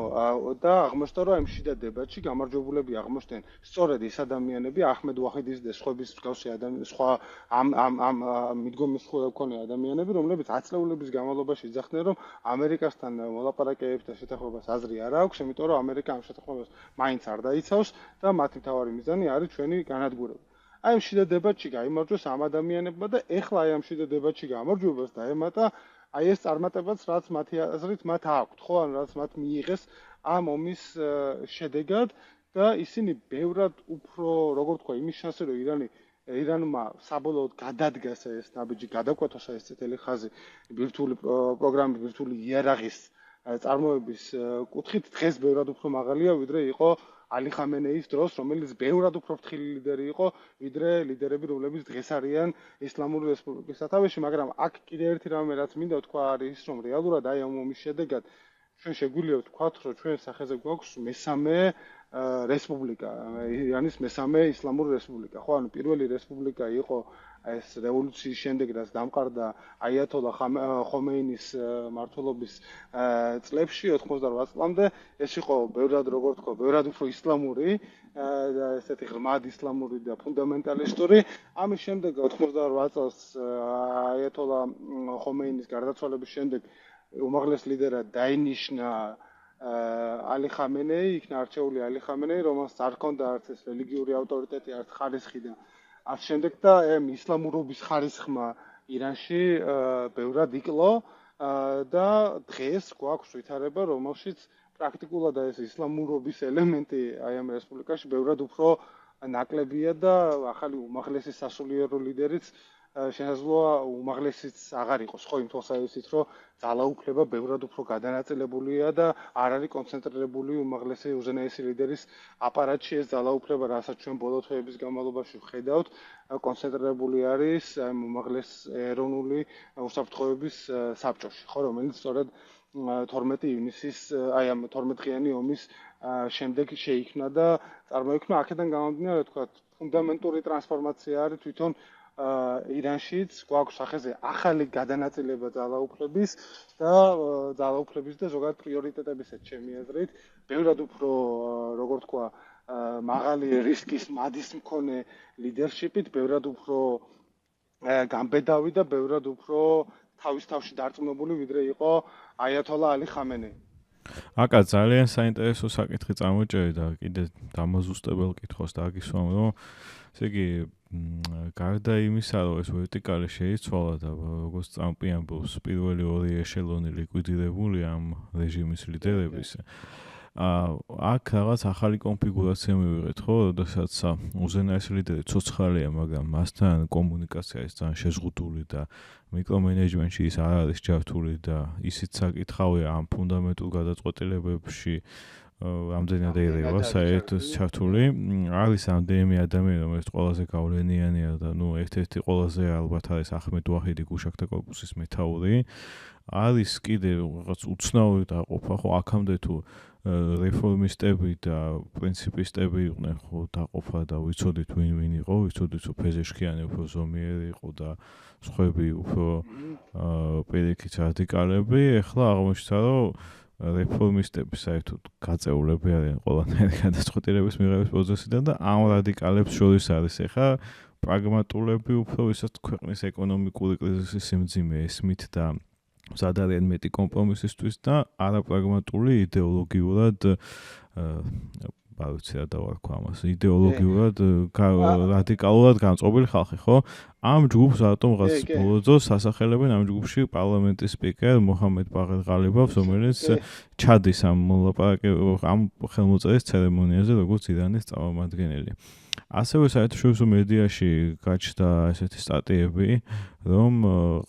და აღმოჩნდა, რომ ამ შიდა დებატში გამარჯვებულები აღმოჩნდნენ სწორედ ის ადამიანები, აჰმედ ვაჰიდის და სხვების მსგავსი ადამიანები, სხვა ამ მიდგომის მქონე ადამიანები, რომლებიც ათწლეულების განმავლობაში იძახდნენ, რომ ამერიკასთან მოლაპარაკებებთან შეთანხმებას აზრი არ აქვს, იმიტომ რომ ამერიკა ამ შეთანხმებას მაინც არ დაიცავს და მათი მთავარი მიზანი არის ჩვენი განადგურება. აი ამ შიდა დებატში გაიმარჯვეს ამ ადამიანებმა და ეხლა აი ამ შიდა დებატში გამარჯვებას დაემატა აი ეს წარმატებაც, რაც მათი აზრით მათ აქვთ, ხო, ან რაც მათ მიიღეს ამ ომის შედეგად და ისინი ბევრად უფრო, როგორ თქვა, იმის შანსი, რომ ირანმა საბოლოოდ გადადგას ეს ნაბიჯი, გადაკვეთოს ეს წითელი ხაზი ბირთვული პროგრამის, ბირთვული იარაღის წარმოების კუთხით დღეს ბევრად უფრო მაღალია, ვიდრე იყო ალი ხამენეის დროს, რომელიც ბევრად უფრო ფრთხილი ლიდერი იყო, ვიდრე ლიდერები, რომლებიც დღეს არიან ისლამური რესპუბლიკის სათავეში, მაგრამ აქ კიდევ ერთი რამე, რაც მინდა ვთქვა, არის, რომ რეალურად აი ამ ომის შედეგად ჩვენ შეგვიძლია ვთქვათ, რომ ჩვენ სახეზე გვაქვს მესამე რესპუბლიკა, ირანის მესამე ისლამური რესპუბლიკა. ხო, ანუ პირველი რესპუბლიკა იყო ეს რევოლუციის შემდეგ, რაც დამყარდა აიათოლა ხომეინის მმართველობის წლებში 88 წლამდე, ეს იყო ბევრად, როგორ თქვა, ბევრად უფრო ისლამური და ესეთი ღრმად ისლამური და ფუნდამენტალისტური. ამის შემდეგ 88 წელს აიათოლა ხომეინის გარდაცვალების შემდეგ უმაღლეს ლიდერად დაინიშნა ალი ხამენეი, იქნა არჩეული ალი ხამენეი, რომელსაც არ ჰქონდა არც ეს რელიგიური ავტორიტეტი, არც ხარისხი და ამ შემდეგ და ისლამურობის ხარისხმა ირანში ბევრად იკლო და დღეს გვაქვს ვითარება, რომელშიც პრაქტიკულად ეს ისლამურობის ელემენტი აი ამ რესპუბლიკაში ბევრად უფრო ნაკლებია და ახალი უმაღლესი სასულიერო ლიდერიც შესაძლოა უმაღლესიც აღარ იყოს, ხო, იმ თვალსაზრისით, რომ ძალაუფლება ბევრად უფრო გადანაწილებულია და არ არის კონცენტრირებული უმაღლესი უზენაესი ლიდერის აპარატში ეს ძალაუფლება, რასაც ჩვენ ბოლო თვეების განმავლობაში ვხედავთ, კონცენტრირებული არის ამ უმაღლეს ეროვნული უსაფრთხოების საბჭოში, ხო, რომელიც სწორედ 12 ივნისის, აი ამ 12-დღიანი ომის შემდეგ შეიქმნა და წარმოიქმნა. აქედან გამომდინარე, თქვა, ფუნდამენტური ტრანსფორმაცია არის თვითონ ირანშიც გვაქვს სახეზე ახალი გადანაწილება ძალაუფლების და ზოგადად პრიორიტეტებისაც ჩემი აზრით, ბევრად უფრო, როგორ თქვა, მაღალი რისკის მადის მქონე ლიდერშიპით, ბევრად უფრო გამბედავი და ბევრად უფრო თავის თავში დარწმუნებული, ვიდრე იყო აიათოლა ალი ხამენეი. აკა ძალიან საინტერესო საკითხი წამოჭერე და კიდე დამაზუსტებელ კითხვას დაგისვამ, რომ ესე იგი გარდა იმისა, რომ ეს ვერტიკალი შეიცვალა და როგორც ტრამპი ამბობს, პირველი ორი ეშელონი ლიკვიდირებული ამ რეჟიმის ლიდერების. აქ რაღაც ახალი კონფიგურაცია მივიღეთ, ხო, როდესაც უზენაესი ლიდერი ცოცხალია, მაგრამ მასთან კომუნიკაცია ის ძალიან შეზღუდული და მიკრომენეჯმენტში ის არ არის ჯართული და ისიც საკითხავია ამ ფუნდამენტურ გადაწყვეტილებებში რამდენად ერევა საერთოდ ჩართული. არის რამდენიმე ადამიანი, რომელიც ყველაზე გავლენიანია და ერთ-ერთი ყველაზე ალბათ არის ახმედ ვაჰიდი გუშაქთა კორპუსის მეთაური. არის კიდე რაღაც უცნაური დაყოფა, ხო, აქამდე თუ რეფორმისტები და პრინციპისტები იყვნენ, ხო, დაყოფა და ვიცოდით ვინ იყო, ვიცოდით რომ ფეზეშქიანი უფრო ზომიერი იყო და სხვები უფრო პირიქით რადიკალები. ეხლა აღმოჩნდა, რომ რეფორმისტები საერთოდ გაწეულები არიან ყველანაირი გადაწყვეტილების მიღების პროცესიდან და ამ რადიკალებს შორის არის ეხლა პრაგმატულები უფრო ვისაც ქვეყნის ეკონომიკური კრიზისის სიმძიმე ესმით და მზად არიან მეტი კომპრომისისთვის და არაპრაგმატული იდეოლოგიურად ბავშვი რა დავარქვა ამას იდეოლოგიურად რადიკალურად განწყობილი ხალხი ხო ამ ჯგუფს რატომ რაღაც ბოლო დროს ასახელებენ ამ ჯგუფში პარლამენტის სპიკერ მოჰამედ ბაღერ ღალიბავს რომელიც ჩადის ამ ხელმოწერის ცერემონიაზე როგორც ირანის წარმომადგენელი ასევე საერთაშორისო მედიაში გაჩნდა ესეთი სტატიები რომ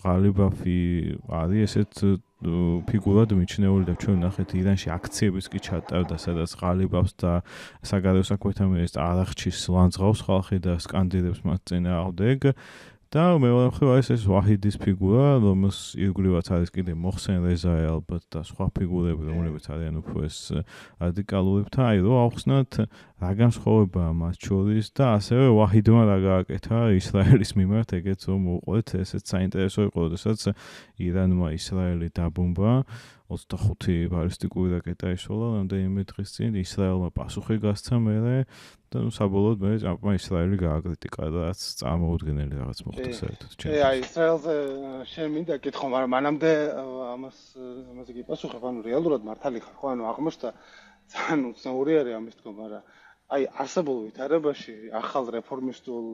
ღალიბაფი არის ესეთ ფიგურად მიჩნეული და ჩვენ ნახეთ ირანში აქციებიც კი ჩატარდა სადაც ღალიბავს და საგარეო საქმეთა მინისტრ არახჩის ლანძღავს ხალხი და სკანდირებს მათ წინააღმდეგ და მეორე მხრივ არის ეს ვაჰიდის ფიგურა რომელს ირგვლივაც არის კიდე მოხსენ რეზაი ალბათ და სხვა ფიგურები რომლებიც არიან უფრო ეს რადიკალურებთან აი რომ ავხსნათ რა განსხვავებაა მათ შორის და ასევე ვაჰიდმა რა გააკეთა ისრაელის მიმართ ეგეც რომ უყვეთ ესეც საინტერესო იყო როდესაც ირანმა ისრაელი დაბომბა 25 ბალისტიკური რაკეტა ისროლა რამდენიმე დღის წინ ისრაელმა პასუხი გასცა მერე და საბოლოოდ მე ჭამპა ისრაელი გააკრიტიკა და რაც წარმოუდგენელი რაღაც მოხდა საერთოდ ჩვენ. აი ისრაელზე შენ მინდა კითხო, მაგრამ მანამდე ამაზე გიპასუხებ, ანუ რეალურად მართალი ხარ, ხო, ანუ აღმოჩნდა ძალიან უცნაური არის ამის თქმა, მაგრამ აი არსებულ ვითარებაში ახალ რეფორმისტულ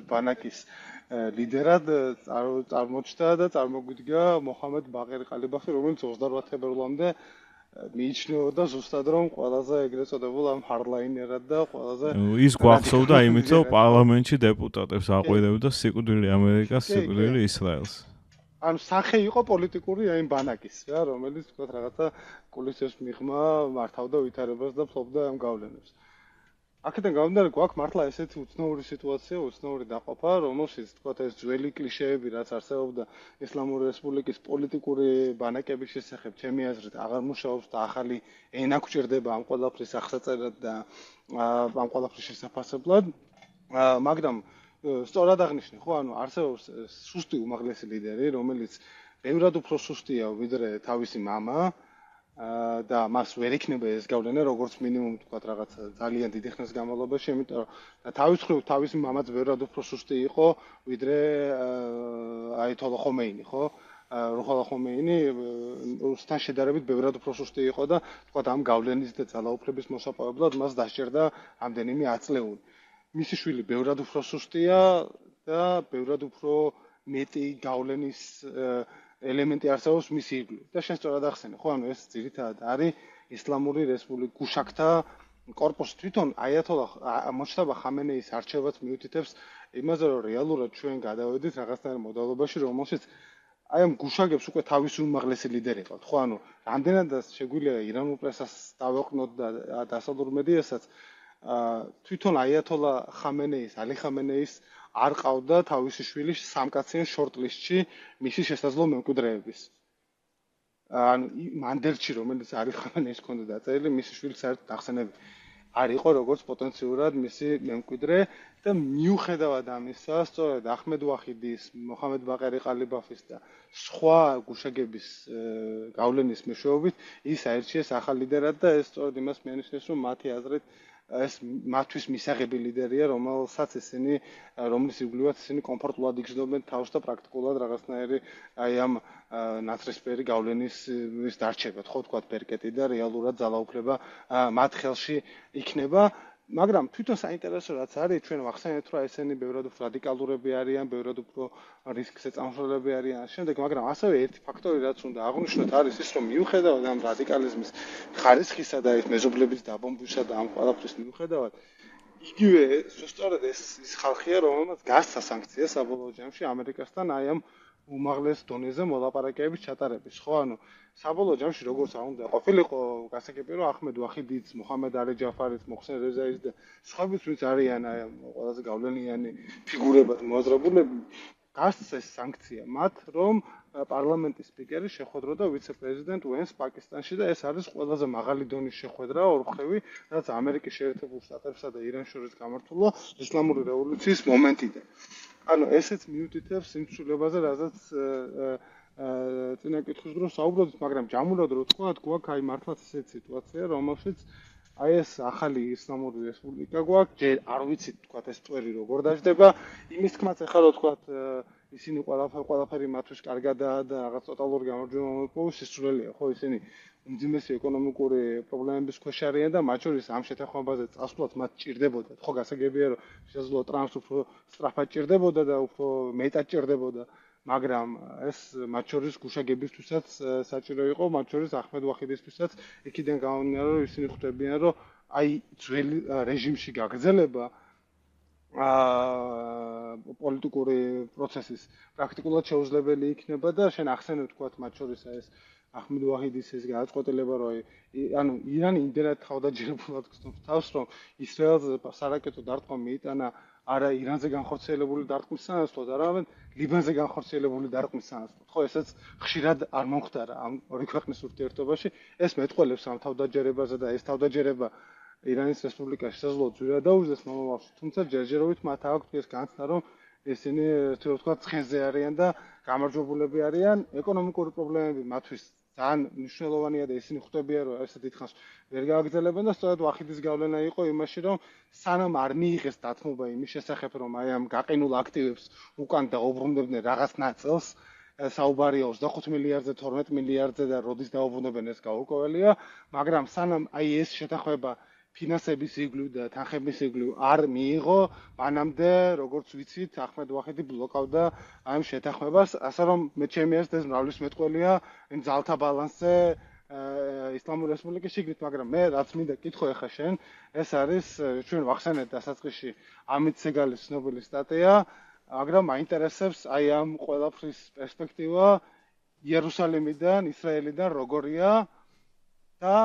ბანაკის ლიდერად წარმოჩნდა და წარმოგვიდგა მოჰამედ ბაღერ ყალიბაფი, რომელიც 28 თებერვლამდე მიიჩნეოდა ზუსტად რომ ყველაზე ეგრეთ წოდებულ ამ ჰარდლაინერად და ყველაზე ის გვახსოვდა იმით რომ პარლამენტში დეპუტატებს აყვირებდა სიკვდილი ამერიკას, სიკვდილი ისრაელს. ანუ სახე იყო პოლიტიკური აი ბანაკის რა, რომელიც თქვა რაღაცა კულისებს მიღმა მართავდა ვითარებას და ფლობდა ამ გავლენებს. აქედან გამომდინარე გვაქვს მართლა ესეთი უცნაური სიტუაცია, უცნაური დაყოფა, რომელშიც თქვა ეს ძველი კლიშეები, რაც არსებობდა ისლამური რესპუბლიკის პოლიტიკური ბანაკების შესახებ, ჩემი აზრით, აღარ მუშაობს და ახალი ენა გვჭირდება ამ ყველაფრის აღსაწერად და ამ ყველაფრის შესაფასებლად. მაგრამ სწორად აღნიშნე, ხო, ანუ არსებობს სუსტი უმაღლესი ლიდერი, რომელიც ბევრად უფრო სუსტია ვიდრე თავისი მამა და მას ვერ იქნება ეს გავლენა როგორც მინიმუმ თქვა რაღაც ძალიან დიდი ხნის განმავლობაში, იმიტომ რომ თავის მხრივ თავისი მამაც ბევრად უფრო სუსტი იყო ვიდრე აიათოლა ხომეინი, ხო? რუჰალა ხომეინი რუსთან შედარებით ბევრად უფრო სუსტი იყო და თქვა ამ გავლენის და ძალაუფლების მოსაპოვებლად მას დასჭირდა ამდენიმე აწლეული. მისი შვილი ბევრად უფრო სუსტია და ბევრად უფრო მეტი გავლენის ელემენტი არსებობს მისი ირგვლივ. და შენ სწორად ახსენე, ხო, ანუ ეს ძირითადად არის ისლამური რესპუბლიკის გუშაქთა კორპუსი. თვითონ აიათოლა მოშტაბა ხამენეის არჩევაც მიუთითებს იმაზე, რომ რეალურად ჩვენ გადავედით რაღაცნაირ მოდელობაში, რომელშიც აი ამ გუშაგებს უკვე თავისი უმაღლესი ლიდერი ყავთ, ხო, ანუ რამდენადაც შეგვიძლია ირანულ პრესას დავეყნოთ და დასავლურ მედიასაც თვითონ აიათოლა ხამენეის, ალი ხამენეის არ ყავდა თავისი შვილი სამკაციან შორტლისტში მისი შესაძლო მემკვიდრეების. ანუ მანდელში რომელიც ალი ხამენეის ჰქონდა დაწერილი, მისი შვილი საერთოდ ახსენები არ იყო როგორც პოტენციურად მისი მემკვიდრე და მიუხედავად ამისა, სწორედ ახმედ ვაჰიდის, მოჰამედ ბაყერი ყალიბაფის და სხვა გუშაგების გავლენის მეშვეობით ის აირჩიეს ახალ ლიდერად და ეს სწორედ იმას მიანიშნებს, რომ მათი აზრით ეს მათთვის მისაღები ლიდერია, რომლის ირგვლივაც ისინი კომფორტულად იგრძნობენ თავს და პრაქტიკულად რაღაცნაირი აი ამ ნაცრისფერი გავლენის დარჩებათ, ხო თქვა ბერკეტი და რეალურად ძალაუფლება მათ ხელში იქნება. მაგრამ თვითონ საინტერესო რაც არის, ჩვენ ვახსენეთ, რომ ესენი ბევრად უფრო რადიკალურები არიან, ბევრად უფრო რისკს ეწამშლები არიან. შემდეგ, მაგრამ ასევე ერთი ფაქტორი რაც უნდა აღვნიშნოთ არის ის, რომ მიუხედავად ამ რადიკალიზმის ხარისხისა და ეს მეზობლების დაბომბვისა და ამ ყველაფრის მიუხედავად, იგივე სწორედ ეს ხალხია, რომელმაც გასცა სანქცია საბოლოო ჯამში ამერიკასთან აი ამ უმაღლეს დონეზე მოლაპარაკებების ჩატარების, ხო? ანუ საბოლოო ჯამში როგორც არ უნდა ყოფილიყო, გასაგებია რომ აჰმედ ვახიდიც, მუჰამედ ალი ჯაფარიც, მოხსენ რეზაის და სხვაებიც ვინც არიან ყველაზე გავლენიანი ფიგურებად მოაზრებულები, გასცეს სანქცია მათ, რომ პარლამენტის სპიკერი შეხვედროდა ვიცე-პრეზიდენტ ვენს პაკისტანში და ეს არის ყველაზე მაღალი დონის შეხვედრა ორხევი, რაც ამერიკის შეერთებულ შტატებსა და ირანს შორის გამართულა ისლამური რევოლუციის მომენტიდან. ანუ ესეც მიუთითებს იმ ცვლილებაზე, რაზეც წინა კითხვის დროს საუბრობთ, მაგრამ ჯამურად რო თქვა, გვაქვს აი მართლაც ესეთი სიტუაცია, რომელშიც აი ეს ახალი ისლამური რესპუბლიკა გვაქვს, ჯერ არ ვიცით თქვა ეს წვერი როგორ დაждდება, იმის თქმაც ახლა რო თქვა ისინი ყველაფერი მათთვის კარგადაა და რაღაც ტოტალური გამარჯვება მოიპოვოს, სისულელია, ხო, ისინი უმძიმესი ეკონომიკური პრობლემების ქვეშ არიან და მათ შორის ამ შეთანხმებაზე წასვლაც მათ ჭირდებოდა. ხო, გასაგებია რომ შესაძლოა ტრამპს უფრო სწრაფად ჭირდებოდა და უფრო მეტად ჭირდებოდა, მაგრამ ეს მათ შორის გუშაგებისთვისაც საჭირო იყო, მათ შორის აჰმედ ვახიდისთვისაც იქიდან გამომდინარე, რომ ისინი ხვდებიან, რომ აი ძველი რეჟიმში გაგრძელება პოლიტიკური პროცესის პრაქტიკულად შეუძლებელი იქნება და შენ ახსენებ თქვათ მათ შორის ეს აჰმედ ვაჰიდის ეს გადაწყვეტილება რომ ანუ ირანი იმდენად თავდაჯერებულად გრძნობს თავს რომ ისრაელზე სარაკეტო დარტყმა მიიტანა არა ირანზე განხორციელებული დარტყმის სანაცვლოდ, არამედ ლიბანზე განხორციელებული დარტყმის სანაცვლოდ. ხო, ესეც ხშირად არ მომხდარა ამ ორი ქვეყნის ურთიერთობაში. ეს მეტყველებს ამ თავდაჯერებაზე და ეს თავდაჯერება ირანის რესპუბლიკაში შესაძლოა ძვირად დაუждდეს მომავალში, თუმცა ჯერჯერობით მათ აქვს ეს განცდა, რომ ესენი ასე ვთქვათ, ცხენზე არიან და გამარჯვებულები არიან. ეკონომიკური პრობლემები მათთვის ძალიან მნიშვნელოვანია და ისინი ხვდებიან, რომ ესე დიდხანს ვერ გააგრძელებენ და სწორედ ვახიდის გავლენა იყო იმაში, რომ სანამ არ მიიღეს დათმობა იმის შესახებ, რომ აი ამ გაყინულ აქტივებს უკან დაუბრუნდებდნენ რაღაც ნაწილს, საუბარია 25 მილიარდზე, 12 მილიარდზე და როდის დაუბრუნებენ ეს გაურკვეველია, მაგრამ სანამ აი ეს შეთანხმება ფინანსების იგლივ და თანხების იგლივ არ მიიღო, მანამდე, როგორც ვიცით, აჰმედ ვახიდი ბლოკავდა ამ შეთანხმებას, ასე რომ მე ჩემი აზრით ეს მრავლის მეტყველია იმ ძალთა ბალანსზე ისლამური რესპუბლიკის შიგნით, მაგრამ მე რაც მინდა კითხო ახლა შენ, ეს არის ჩვენ ვახსენეთ დასაწყისში ამით სეგალის ცნობილი სტატია, მაგრამ მაინტერესებს აი ამ ყველაფრის პერსპექტივა იერუსალიმიდან, ისრაელიდან როგორია და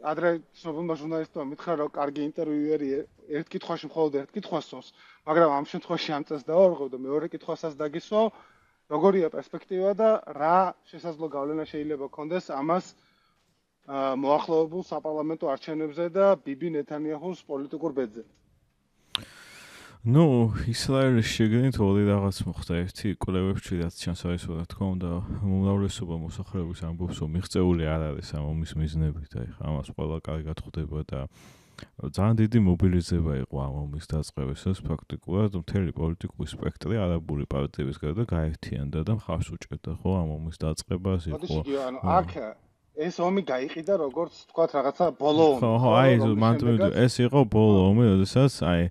ადრე ცნობილმა ჟურნალისტმა მითხრა, რომ კარგი ინტერვიუერი ერთ კითხვაში მხოლოდ ერთ კითხვას სწორს, მაგრამ ამ შემთხვევაში ამ წელს დავარღვევ და მეორე კითხვასაც დაგისვავ, როგორია პერსპექტივა და რა შესაძლო გავლენა შეიძლება ქონდეს ამას მოახლოებულ საპარლამენტო არჩევნებზე და ბიბი ნეთანიაჰუს პოლიტიკურ ბედზე. ნუ ისრაელის შეგნით ორი რაღაც მოხდა. ერთი კვლევებში რაც ჩანს არის რა თქმა უნდა უმრავლესობა მოსახლეობის ამბობს რომ მიღწეული არ არის ამ ომის მიზნებით და ეხლა ამას ყველა კარგად ხვდება და ძალიან დიდი მობილიზება იყო ამ ომის დაწყებისას ფაქტიკურად მთელი პოლიტიკური სპექტრი არაბული პარტიების გარდა გაერთიანდა და მხარს უჭერდა ხო ამ ომის დაწყებას იყო აქ ეს ომი გაიყიდა როგორც თქვა რაღაცა ბოლო ომი. ხო, აი ეს იყო ბოლო ომი, როდესაც აი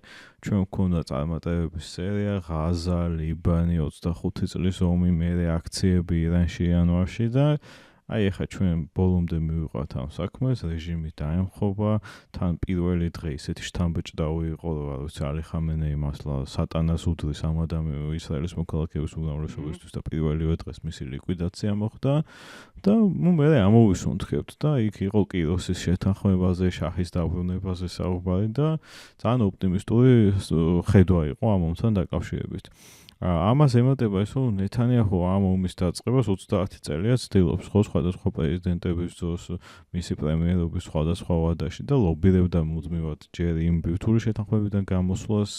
ჩვენ გვქონდა წარმატებების სერია, ღაზა, ლიბანი, 25 წლის ომი, მერე აქციები ირანში იანვარში და აი ახლა ჩვენ ბოლომდე მივიყვათ ამ საქმეს, რეჟიმი დაემხობა, თან პირველი დღე ისეთი შთამბეჭდავი იყო, რომ ვიცი ალი ხამენეი მასლა სატანას უდრის ამ ისრაელის მოქალაქეების უმრავლესობისთვის და პირველივე დღეს მისი ლიკვიდაცია მოხდა და მე ამოვისუნთქებთ და იქ იყო კიროსის შეთანხმებაზე, შაჰის დაბრუნებაზე საუბარი და ძალიან ოპტიმისტური ხედვა იყო ამ ომთან დაკავშირებით. ამას ემატება ის რომ ნეთანიაჰუ ამ ომის დაწყებას 30 წელია ცდილობს ხო სხვადასხვა პრეზიდენტების დროს მისი პრემიერობის სხვადასხვა ვადაში და ლობირებდა მუდმივად ჯერ იმ ბირთვული შეთანხმებიდან გამოსვლას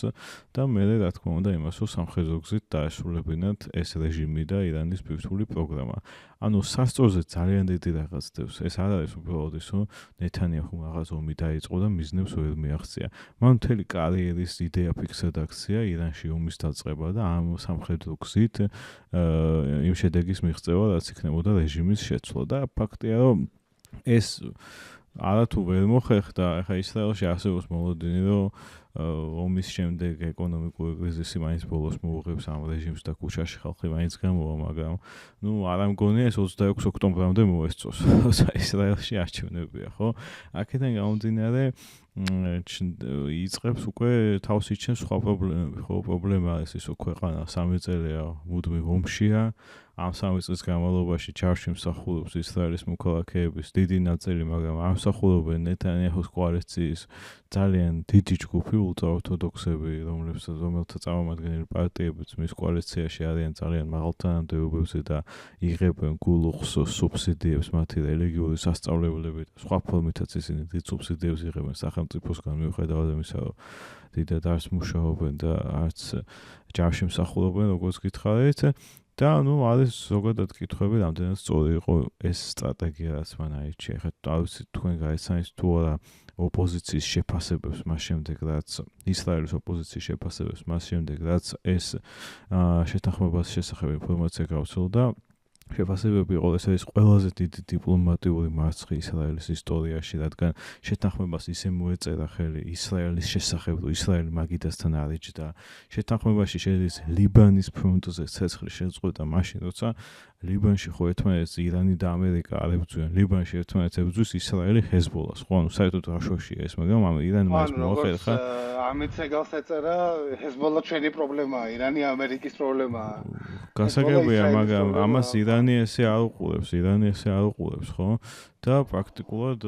და მერე რა თქმა უნდა იმას რომ სამხედრო გზით დაასრულებინათ ეს რეჟიმი და ირანის ბირთვული პროგრამა. ანუ სასწორზე ძალიან დიდი რაღაც დევს. ეს არ არის უბრალოდ ის რომ ნეთანიაჰუმ რაღაც ომი დაიწყო და მიზნებს ვერ მიაღწია. მან მთელი კარიერის იდეა ფიქსად აქცია ირანში ომის დაწყება და ამ სამხედრო გზით იმ შედეგის მიღწევა, რაც იქნებოდა რეჟიმის შეცვლა და ფაქტია რომ ეს არათუ ვერ მოხერხდა, ახლა ისრაელში არსებობს მოლოდინი, რომ ომის შემდეგ ეკონომიკური კრიზისი მაინც ბოლოს მოუღებს ამ რეჟიმს და ქუჩაში ხალხი მაინც გამოვა, მაგრამ ნუ არ ამგონია ეს 26 ოქტომბრამდე მოესწოს, როცა ისრაელში არჩევნებია, ხო? აქედან გამომდინარე იწყებს უკვე თავს იჩენს სხვა პრობლემები, ხო, პრობლემა არის ის, რომ ქვეყანა 3 წელია მუდმივ ომშია. ამ 3 წლის განმავლობაში ჯარში მსახურობს ისრაელის მოქალაქეების დიდი ნაწილი, მაგრამ ამსახურებენ ნეთანიაჰუს კოალიციის ძალიან დიდი ჯგუფი ულტრაორთოდოქსები, რომელთა წარმომადგენელი პარტიებიც მის კოალიციაში არიან ძალიან მაღალ თანამდებობებზე და იღებენ გულუხს სუბსიდიებს მათი რელიგიური სასწავლებლებით და სხვა ფორმითაც ისინი დიდ სუბსიდიებს იღებენ სახელმწიფოსგან მიუხედავად იმისა, რომ დიდად არც მუშაობენ და არც ჯარში მსახურობენ, როგორც გითხარით. და არის ზოგადად კითხვები, რამდენად სწორი იყო ეს სტრატეგია, რაც მან აირჩია. ხა თავისი თქვენ გაიცანით თუ არა ოპოზიციის შეფასებებს მას შემდეგ, რაც ისრაელის ოპოზიციის შეფასებებს მას შემდეგ, რაც ეს შეთანხმებას შესახებ ინფორმაცია გავრცელდა. შეფასებები იყო, ეს არის ყველაზე დიდი დიპლომატიური მარცხი ისრაელის ისტორიაში, რადგან შეთანხმებას ისე მოეწერა ხელი ისრაელის შესახებ, რომ ისრაელი მაგიდასთან არიჯდა. შეთანხმებაში შედის ლიბანის ფრონტზე ცეცხლის შეწყვეტა მაშინ, როცა ლიბანში ხო ერთმანეთს ირანი და ამერიკა არ ებრძვიან. ლიბანში ერთმანეთს ებრძვის ისრაელი ჰეზბოლას. ხო, საერთოდ რაშოშია ეს, მაგრამ ირანი მას მოახერხა. ამით ეგალს ეწერა ჰეზბოლა ჩვენი პრობლემაა, ირანი ამერიკის პრობლემაა. გასაგებია, მაგრამ ამას ირანი ესე არ უყურებს, ხო? და პრაქტიკულად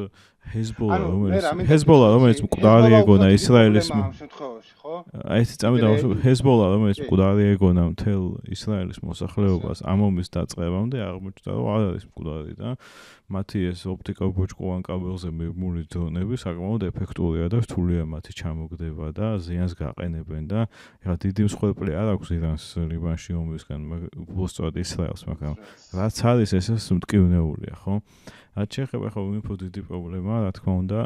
ჰეზბოლა, რომელიც მკვდარი ეგონა ისრაელის ამ შემთხვევაში, ხო? აი ეს წამიდა ჰეზბოლა, რომელიც მკვდარი ეგონა მთელ ისრაელის მოსახლეობას ამ ომის დაწყებამდე აღმოჩნდა, რომ არ არის მკვდარი და მათი ეს ოპტიკობოჭკოვან კაბელზე მიბმული დრონები საკმაოდ ეფექტურია და რთულია მათი ჩამოგდება და ზიანს გაყენებენ და ეხლა დიდი მსხვერპლი არ აქვს ირანს ლიბანში ომისგან, უბრალოდ ისრაელს, მაგრამ რაც არის ესეც მტკივნეულია, ხო? რაც შეეხება ხო უფრო დიდი პრობლემაა, რა თქმა უნდა,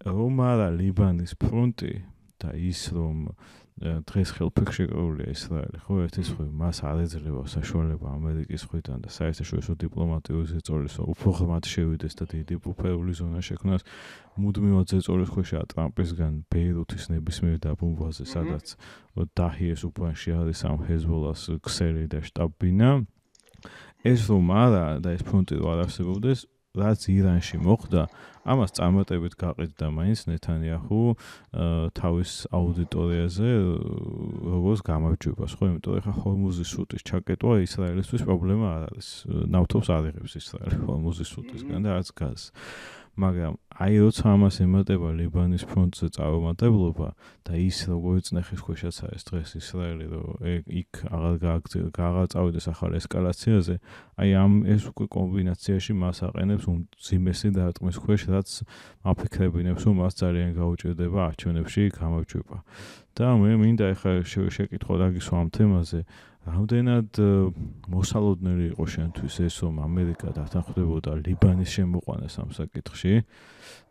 რომ არა ლიბანის ფრონტი და ის რომ დღეს ხელფექშეკრულია ისრაელი, ხო, ერთის ხრი მას არ ეძლევა საშუალება ამერიკის ხრიდან და საერთაშორისო დიპლომატიური ზეწოლის უფრო ღრმად შევიდეს და დიდი ბუფერული ზონა შექმნას მუდმივად ზეწოლის ქვეშაა ტრამპისგან ბეირუთის ნებისმიერ დაბომბვაზე, სადაც დაჰიეს უბანში არის ამ ჰეზბოლას ქსელი და შტაბ-ბინა. ეს რომ არა და ეს ფრონტი რო არ არსებობდეს, რაც ირანში მოხდა, ამას წარმატებით გაყიდდა მაინც ნეთანიაჰუ თავის აუდიტორიაზე როგორც გამარჯვებას, ხო, იმიტომ რომ ხა ჰორმუზის სრუტის ჩაკეტვა ისრაელისთვის პრობლემა არ არის. ნავთობს არ იღებს ისრაელი ჰორმუზის სრუტისგან და არც გაზს. მაგრამ აი როცა ამას ემატება ლიბანის ფრონტზე წარუმატებლობა და ის როგორც ნეხის ქვეშაც არის დღეს ისრაელი, რომ იქ აღარ წავიდეს ახალ ესკალაციაზე, აი ამ ეს უკვე კომბინაციაში მას აყენებს უმძიმესი დარტყმის ქვეშ, რაც აფიქრებინებს, რომ მას ძალიან გაუჭირდება არჩევნებში გამარჯვება. და მე მინდა ახლა შეკითხო დაგისვა ამ თემაზე, რამდენად მოსალოდნელი იყო შენთვის ეს, რომ ამერიკა დათანხმდებოდა ლიბანის შემოყვანას ამ საკითხში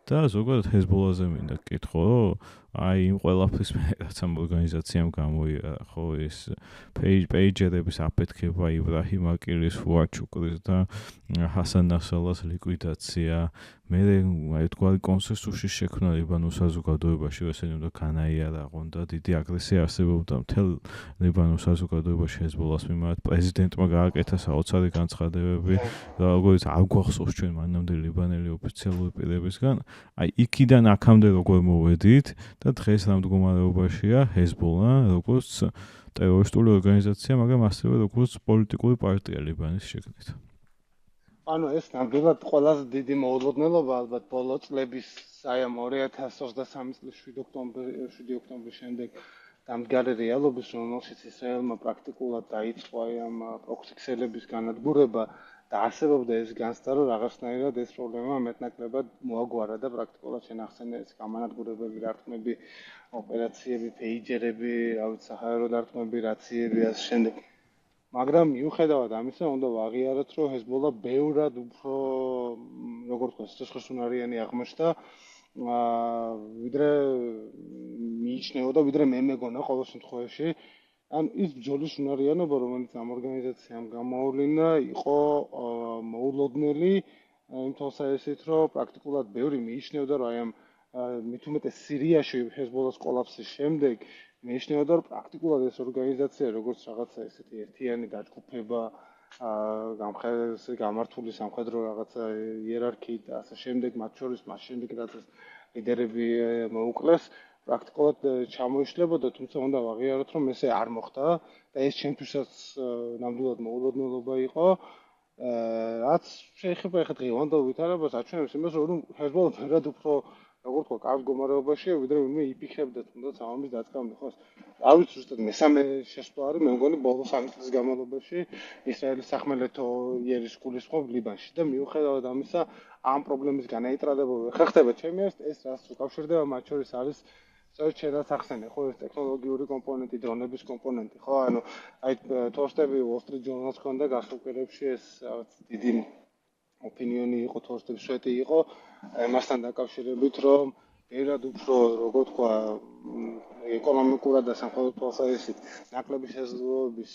და ზოგადად ჰეზბოლაზე მინდა გკითხო, რომ აი იმ ყველაფრის რაც ამ ორგანიზაციამ გამოიარა, ხო, ეს პეიჯერების აფეთქება, იბრაჰიმ აკილის, ფუად შუკრის და ჰასან ნასრალას ლიკვიდაცია, მე აი თქვა კონსენსუსის შექმნა ლიბანურ საზოგადოებაში, ესენი უნდა განაიარაღონ და დიდი აგრესია არსებობდა მთელ ლიბანურ საზოგადოებაში ჰეზბოლას მიმართ. პრეზიდენტმა გააკეთა საოცარი განცხადებები, როგორც არ გვახსოვს ჩვენ მანამდე ლიბანელი ოფიციალური პირებისგან. აი იქიდან აქამდე როგორ მოვედით და დღეს რა მდგომარეობაშია ჰეზბოლა, როგორც ტერორისტული ორგანიზაცია, მაგრამ ასევე როგორც პოლიტიკური პარტია ლიბანის შეკრით. ანუ ეს ნამდვილად ყველაზე დიდი მოულოდნელობა ალბათ ბოლო წლების, აი ამ 2023 წლის 7 ოქტომბრის შემდეგ დამდგარი რეალობის, რომელშიც ისრაელმა პრაქტიკულად დაიწყო აი ამ პროქსი-ქსელების განადგურება და არსებობდა ეს განცდა, რომ რაღაცნაირად ეს პრობლემა მეტნაკლებად მოაგვარა და პრაქტიკულად შენახსენე ეს გამანადგურებები, დარტყმები, ოპერაციები, პეიჯერები, რა ვიცი, საჰაერო დარტყმები, რაციები და ამ შემდეგ. მაგრამ მიუხედავად ამისა, უნდა ვაღიაროთ, რომ ჰეზბოლა ბევრად უფრო, როგორც თქვა, სიცოცხლესუნარიანი აღმოჩნდა, ვიდრე მიიჩნეოდა, ვიდრე მე მეგონა ყოველ შემთხვევაში. ან ის ბრძოლის უნარიანობა, რომელიც ამ ორგანიზაციამ გამოავლინა, იყო მოულოდნელი იმ თვალსაზრისით, რომ პრაქტიკულად ბევრი მიიჩნეოდა, რომ აი ამ მით უმეტეს სირიაში ჰეზბოლას კოლაფსის შემდეგ მიიჩნეოდა, რომ პრაქტიკულად ეს ორგანიზაცია, როგორც რაღაცა ესეთი ერთიანი დაჯგუფება, გამართული სამხედრო რაღაცა იერარქიით და ასე შემდეგ, მათ შორის მას შემდეგ რაც ლიდერები მოუკლეს, პრაქტიკულად ჩამოიშლებოდა, თუმცა უნდა ვაღიაროთ, რომ ესე არ მოხდა და ეს ჩემთვისაც ნამდვილად მოულოდნელობა იყო. რაც შეეხება ახლა დღევანდელ ვითარებას, აჩვენებს იმას, რომ ჰეზბოლა ბევრად უფრო როგორ თქვა, კარგ მდგომარეობაშია, ვიდრე ვინმე იფიქრებდა თუნდაც ამის დაწყამდე, ხო? არ ვიცი ზუსტად მესამე შესვლა არის, მე მგონი ბოლო 3 წლის განმავლობაში ისრაელის სახმელეთო იერიშს გულისხმობ ლიბანში და მიუხედავად ამისა, ამ პრობლემის განაიტრადებობა ხა ხდება ჩემი აზრით, ეს რაც უკავშირდება მათ შორის არის სწორედ შედაც ახსენე, ხო, ეს ტექნოლოგიური კომპონენტი, დრონების კომპონენტი, ხო, ანუ აი თორსტები Wall Street Journal-ს ქონდა გასულ კვირებში ეს რაღაც დიდი ოპინიონი იყო, თორსტების სვეტი იყო, მასთან დაკავშირებით, რომ ერთად უფრო, როგორ თქვა, ეკონომიკურად და სამხედრო თვალსაზრისით ნაკლები შესაძლებლობების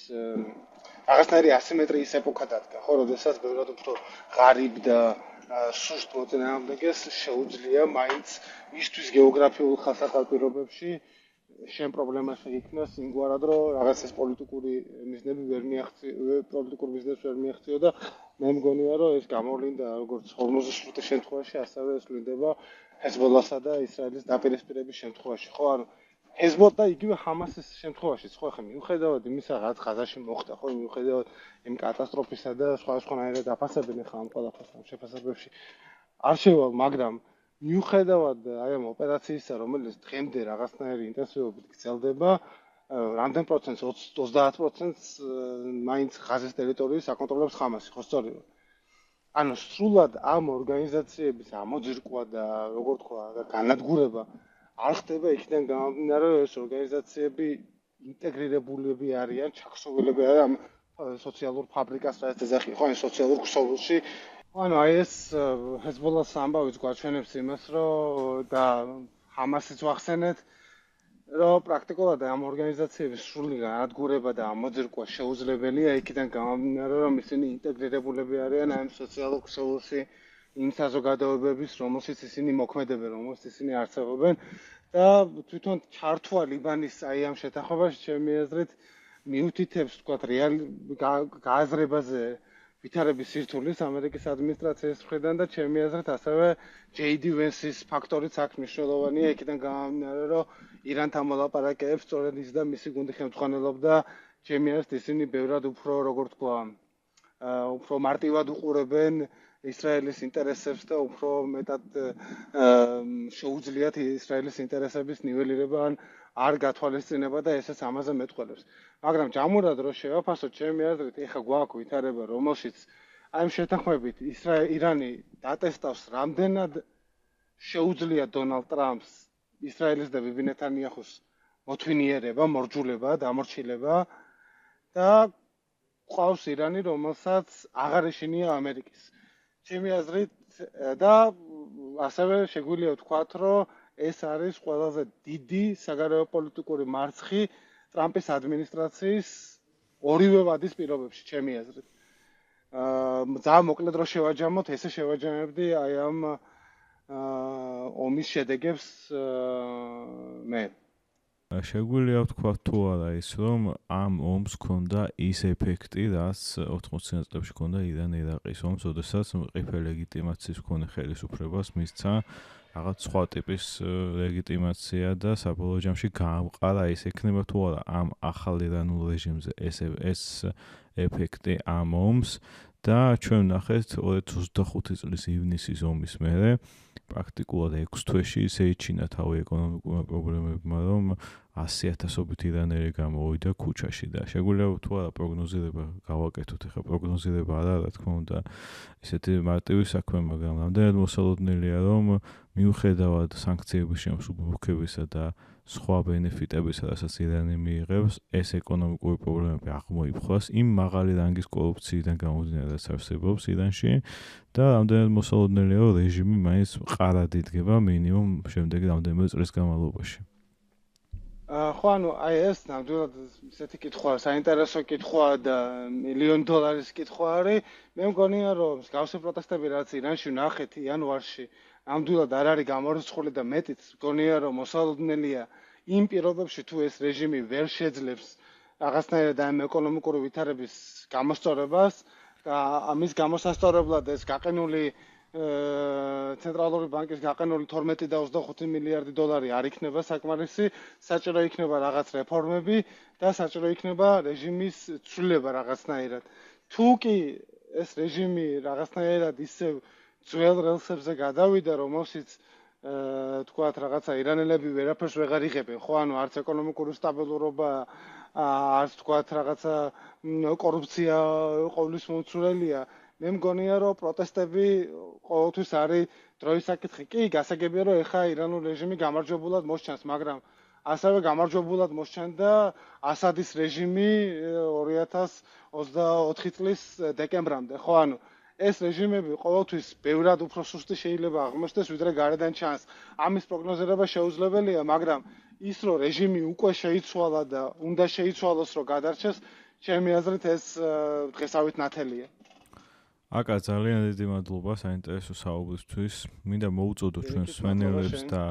რაღაცნაირი ასიმეტრიის ეპოქა დადგა, ხო, როდესაც ბევრად უფრო ღარიბ და სუსტ მოწინააღმდეგეს შეუძლია მაინც მისთვის გეოგრაფიულ ხასაყალპირობებში შენ პრობლემას იქნას იმგვარად, რომ რაღაცას პოლიტიკური მიზნები ვერ მიაღწიო და მე მგონია, რომ ეს გამოვლინდა როგორც 55 შემთხვევაში, ასევე ეს ვლინდება ჰეზბოლასა და ისრაელის დაპირისპირების შემთხვევაში, ხო, ანუ ჰეზბოლა და იგივე ჰამასის შემთხვევაშიც, ხო, ახლა მიუხედავად იმისა, რაც ღაზაში მოხდა, ხო, მიუხედავად იმ კატასტროფისა და სხვადასხვანაირად დაფასებენ ახლა ამ ყველაფერს ამ შეფასებებში არ შევალ, მაგრამ მიუხედავად აი ამ ოპერაციისა, რომელიც დღემდე რაღაცნაირი ინტენსივობით გრძელდება, რამდენ პროცენტს 30%-ს მაინც ღაზის ტერიტორიის აკონტროლებს ხამასი, ხო სწორია? ანუ სრულად ამ ორგანიზაციების ამოძირკვა და როგორ თქვა, განადგურება არ ხდება იქიდან გამომდინარე, რომ ეს ორგანიზაციები ინტეგრირებულები არიან, ჩაქსოვილები არიან ამ სოციალურ ფაბრიკას, რაც ეძახი, ხო, ან სოციალურ ქსოვილში. ანუ აი ეს ჰეზბოლას ამბავიც გვაჩვენებს იმას, რომ და ჰამასიც ვახსენეთ, რომ პრაქტიკულად ამ ორგანიზაციების სრული განადგურება და ამოძირკვა შეუძლებელია იქიდან გამომდინარე, რომ ისინი ინტეგრირებულები არიან ამ სოციალურ ქსოვილში იმ საზოგადოებების, რომელშიც ისინი მოქმედებენ, რომელშიც ისინი არსებობენ და თვითონ ჩართვა ლიბანის აი ამ შეთანხმებაში ჩემი აზრით მიუთითებს, თქვათ, გააზრებაზე ვითარების სირთულის ამერიკის ადმინისტრაციის მხრიდან და ჩემი აზრით ასევე JD Vance-ის ფაქტორიც აქ მნიშვნელოვანია, იქიდან გამომდინარე, რომ ირანთან მოლაპარაკებებს სწორედ ის და მისი გუნდი ხელმძღვანელობდა, ჩემი აზრით ისინი ბევრად უფრო, როგორ თქვა, უფრო მარტივად უყურებენ ისრაელის ინტერესებს და უფრო მეტად შეუძლიათ ისრაელის ინტერესების ნიველირება ან არ გათვალისწინება და ესეც ამაზე მეტყველებს. მაგრამ ჯამურად რო შევაფასოთ, ჩემი აზრით, ეხა გვაქვს ვითარება, რომელშიც აი ამ შეთანხმებით ირანი დატესტავს, რამდენად შეუძლია დონალდ ტრამპს ისრაელის და ბიბი ნეთანიაჰუს მოთვინიერება, მორჯულება, დამორჩილება და ყავს ირანი, რომელსაც აღარ ეშინია ამერიკის. ჩემი აზრით და ასევე შეგვიძლია ვთქვათ, რომ ეს არის ყველაზე დიდი საგარეო პოლიტიკური მარცხი ტრამპის ადმინისტრაციის ორივე ვადის პირობებში, ჩემი აზრით. ძალიან მოკლედ რო შევაჯამოთ, ესე შევაჯამებდი აი ამ ომის შედეგებს მე. შეგვიძლია ვთქვა თუ არა ის, რომ ამ ომს ჰქონდა ის ეფექტი, რაც 80-იან წლებში ჰქონდა ირან-ერაყის ომს, როდესაც მყიფე ლეგიტიმაციის მქონე ხელისუფლებას მისცა რაღაც სხვა ტიპის ლეგიტიმაცია და საბოლოო ჯამში გაამყარა ის ექნება თუ არა ამ ახალ ირანულ რეჟიმზე ეს ეფექტი ამ ომს და ჩვენ ვნახეთ 2025 წლის ივნისის ომის მერე პრაქტიკულად 6 თვეში ისე იჩინა თავი ეკონომიკურმა პრობლემებმა, რომ 100,000-ობით ირანელი გამოვიდა ქუჩაში და შეგვიძლია თუ არა პროგნოზირება გავაკეთოთ, ეხლა პროგნოზირება არა, რა თქმა უნდა, ისეთი მარტივი საქმე, მაგრამ რამდენად მოსალოდნელია, რომ მიუხედავად სანქციების შემსუბუქებისა და სხვა ბენეფიტებისა, რასაც ირანი მიიღებს, ეს ეკონომიკური პრობლემები აღმოიფხვას იმ მაღალი რანგის კორუფციიდან გამომდინარე, რაც არსებობს ირანში და რამდენად მოსალოდნელია, რომ რეჟიმი მაინც მყარად იდგება მინიმუმ შემდეგი რამდენიმე წლის განმავლობაში. ხო, ანუ აი ეს ნამდვილად ისეთი კითხვა, საინტერესო კითხვა და $1,000,000 კითხვა არის. მე მგონია, რომ მსგავსი პროტესტები, რაც ირანში ვნახეთ იანვარში, ნამდვილად არ არის გამორიცხული და მეტიც მგონია, რომ მოსალოდნელია იმ პირობებში, თუ ეს რეჟიმი ვერ შეძლებს რაღაცნაირად ამ ეკონომიკური ვითარების გამოსწორებას და ამის გამოსასწორებლად ეს გაყინული ცენტრალური ბანკის გაყენული 12.25 მილიარდი დოლარი არ იქნება საკმარისი, საჭირო იქნება რაღაც რეფორმები და საჭირო იქნება რეჟიმის ცვლილება რაღაცნაირად. თუ კი ეს რეჟიმი რაღაცნაირად ისევ ძველ რელსებზე გადავიდა, რომელშიც თქვათ რაღაცა ირანელები ვერაფერს ვეღარ იღებენ, ხო, ანუ არც ეკონომიკური სტაბილურობა, არც თქვათ რაღაცა კორუფცია ყოვლის მომცველია. მე მგონია, რომ პროტესტები ყოველთვის არის დროის საკითხი. კი, გასაგებია, რომ ეხა ირანულ რეჟიმი გამარჯვებულად მოსჩანს, მაგრამ ასევე გამარჯვებულად მოსჩანდა ასადის რეჟიმი 2024 წლის დეკემბრამდე, ხო, ანუ ეს რეჟიმები ყოველთვის ბევრად უფრო სუსტი შეიძლება აღმოჩნდეს, ვიდრე გარედან ჩანს. ამის პროგნოზირება შეუძლებელია, მაგრამ ის რომ რეჟიმი უკვე შეიცვალა და უნდა შეიცვალოს, რომ გადარჩეს, ჩემი აზრით ეს დღესავით ნათელია. აკა ძალიან დიდი მადლობა საინტერესო საუბრისთვის. მინდა მოუწოდო ჩვენს სვენელებს და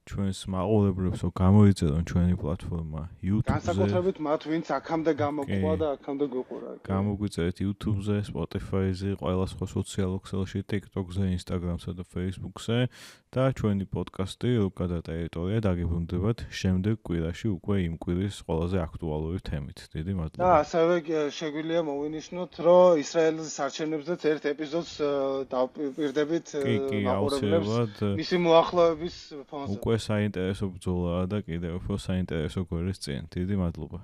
ჩვენს მაყურებლებს, რომ გამოიწერონ ჩვენი პლატფორმა YouTube-ზე. განსაკუთრებით მათ, ვინც აქამდე გამოყვა და აქამდე გვიყურა. გამოგვიწერეთ YouTube-ზე, Spotify-ზე, ყველა სხვა სოციალურ ქსელში, TikTok-ზე, Instagram-სა და Facebook-ზე და ჩვენი პოდკასტი რუკა და ტერიტორია დაგიბრუნდებათ შემდგ კვირაში უკვე იმ კვირის ყველაზე აქტუალური თემით. დიდი მადლობა. და ასევე შეგვიძლია მოვინიშნოთ, რომ ისრაელის არჩევნებზეც ერთ ეპიზოდს დავპირდებით მაყურებლებს მისი მოახლოების ფონზე. უკვე საინტერესო ბრძოლაა და კიდევ უფრო საინტერესო გვერდის წინ. დიდი მადლობა.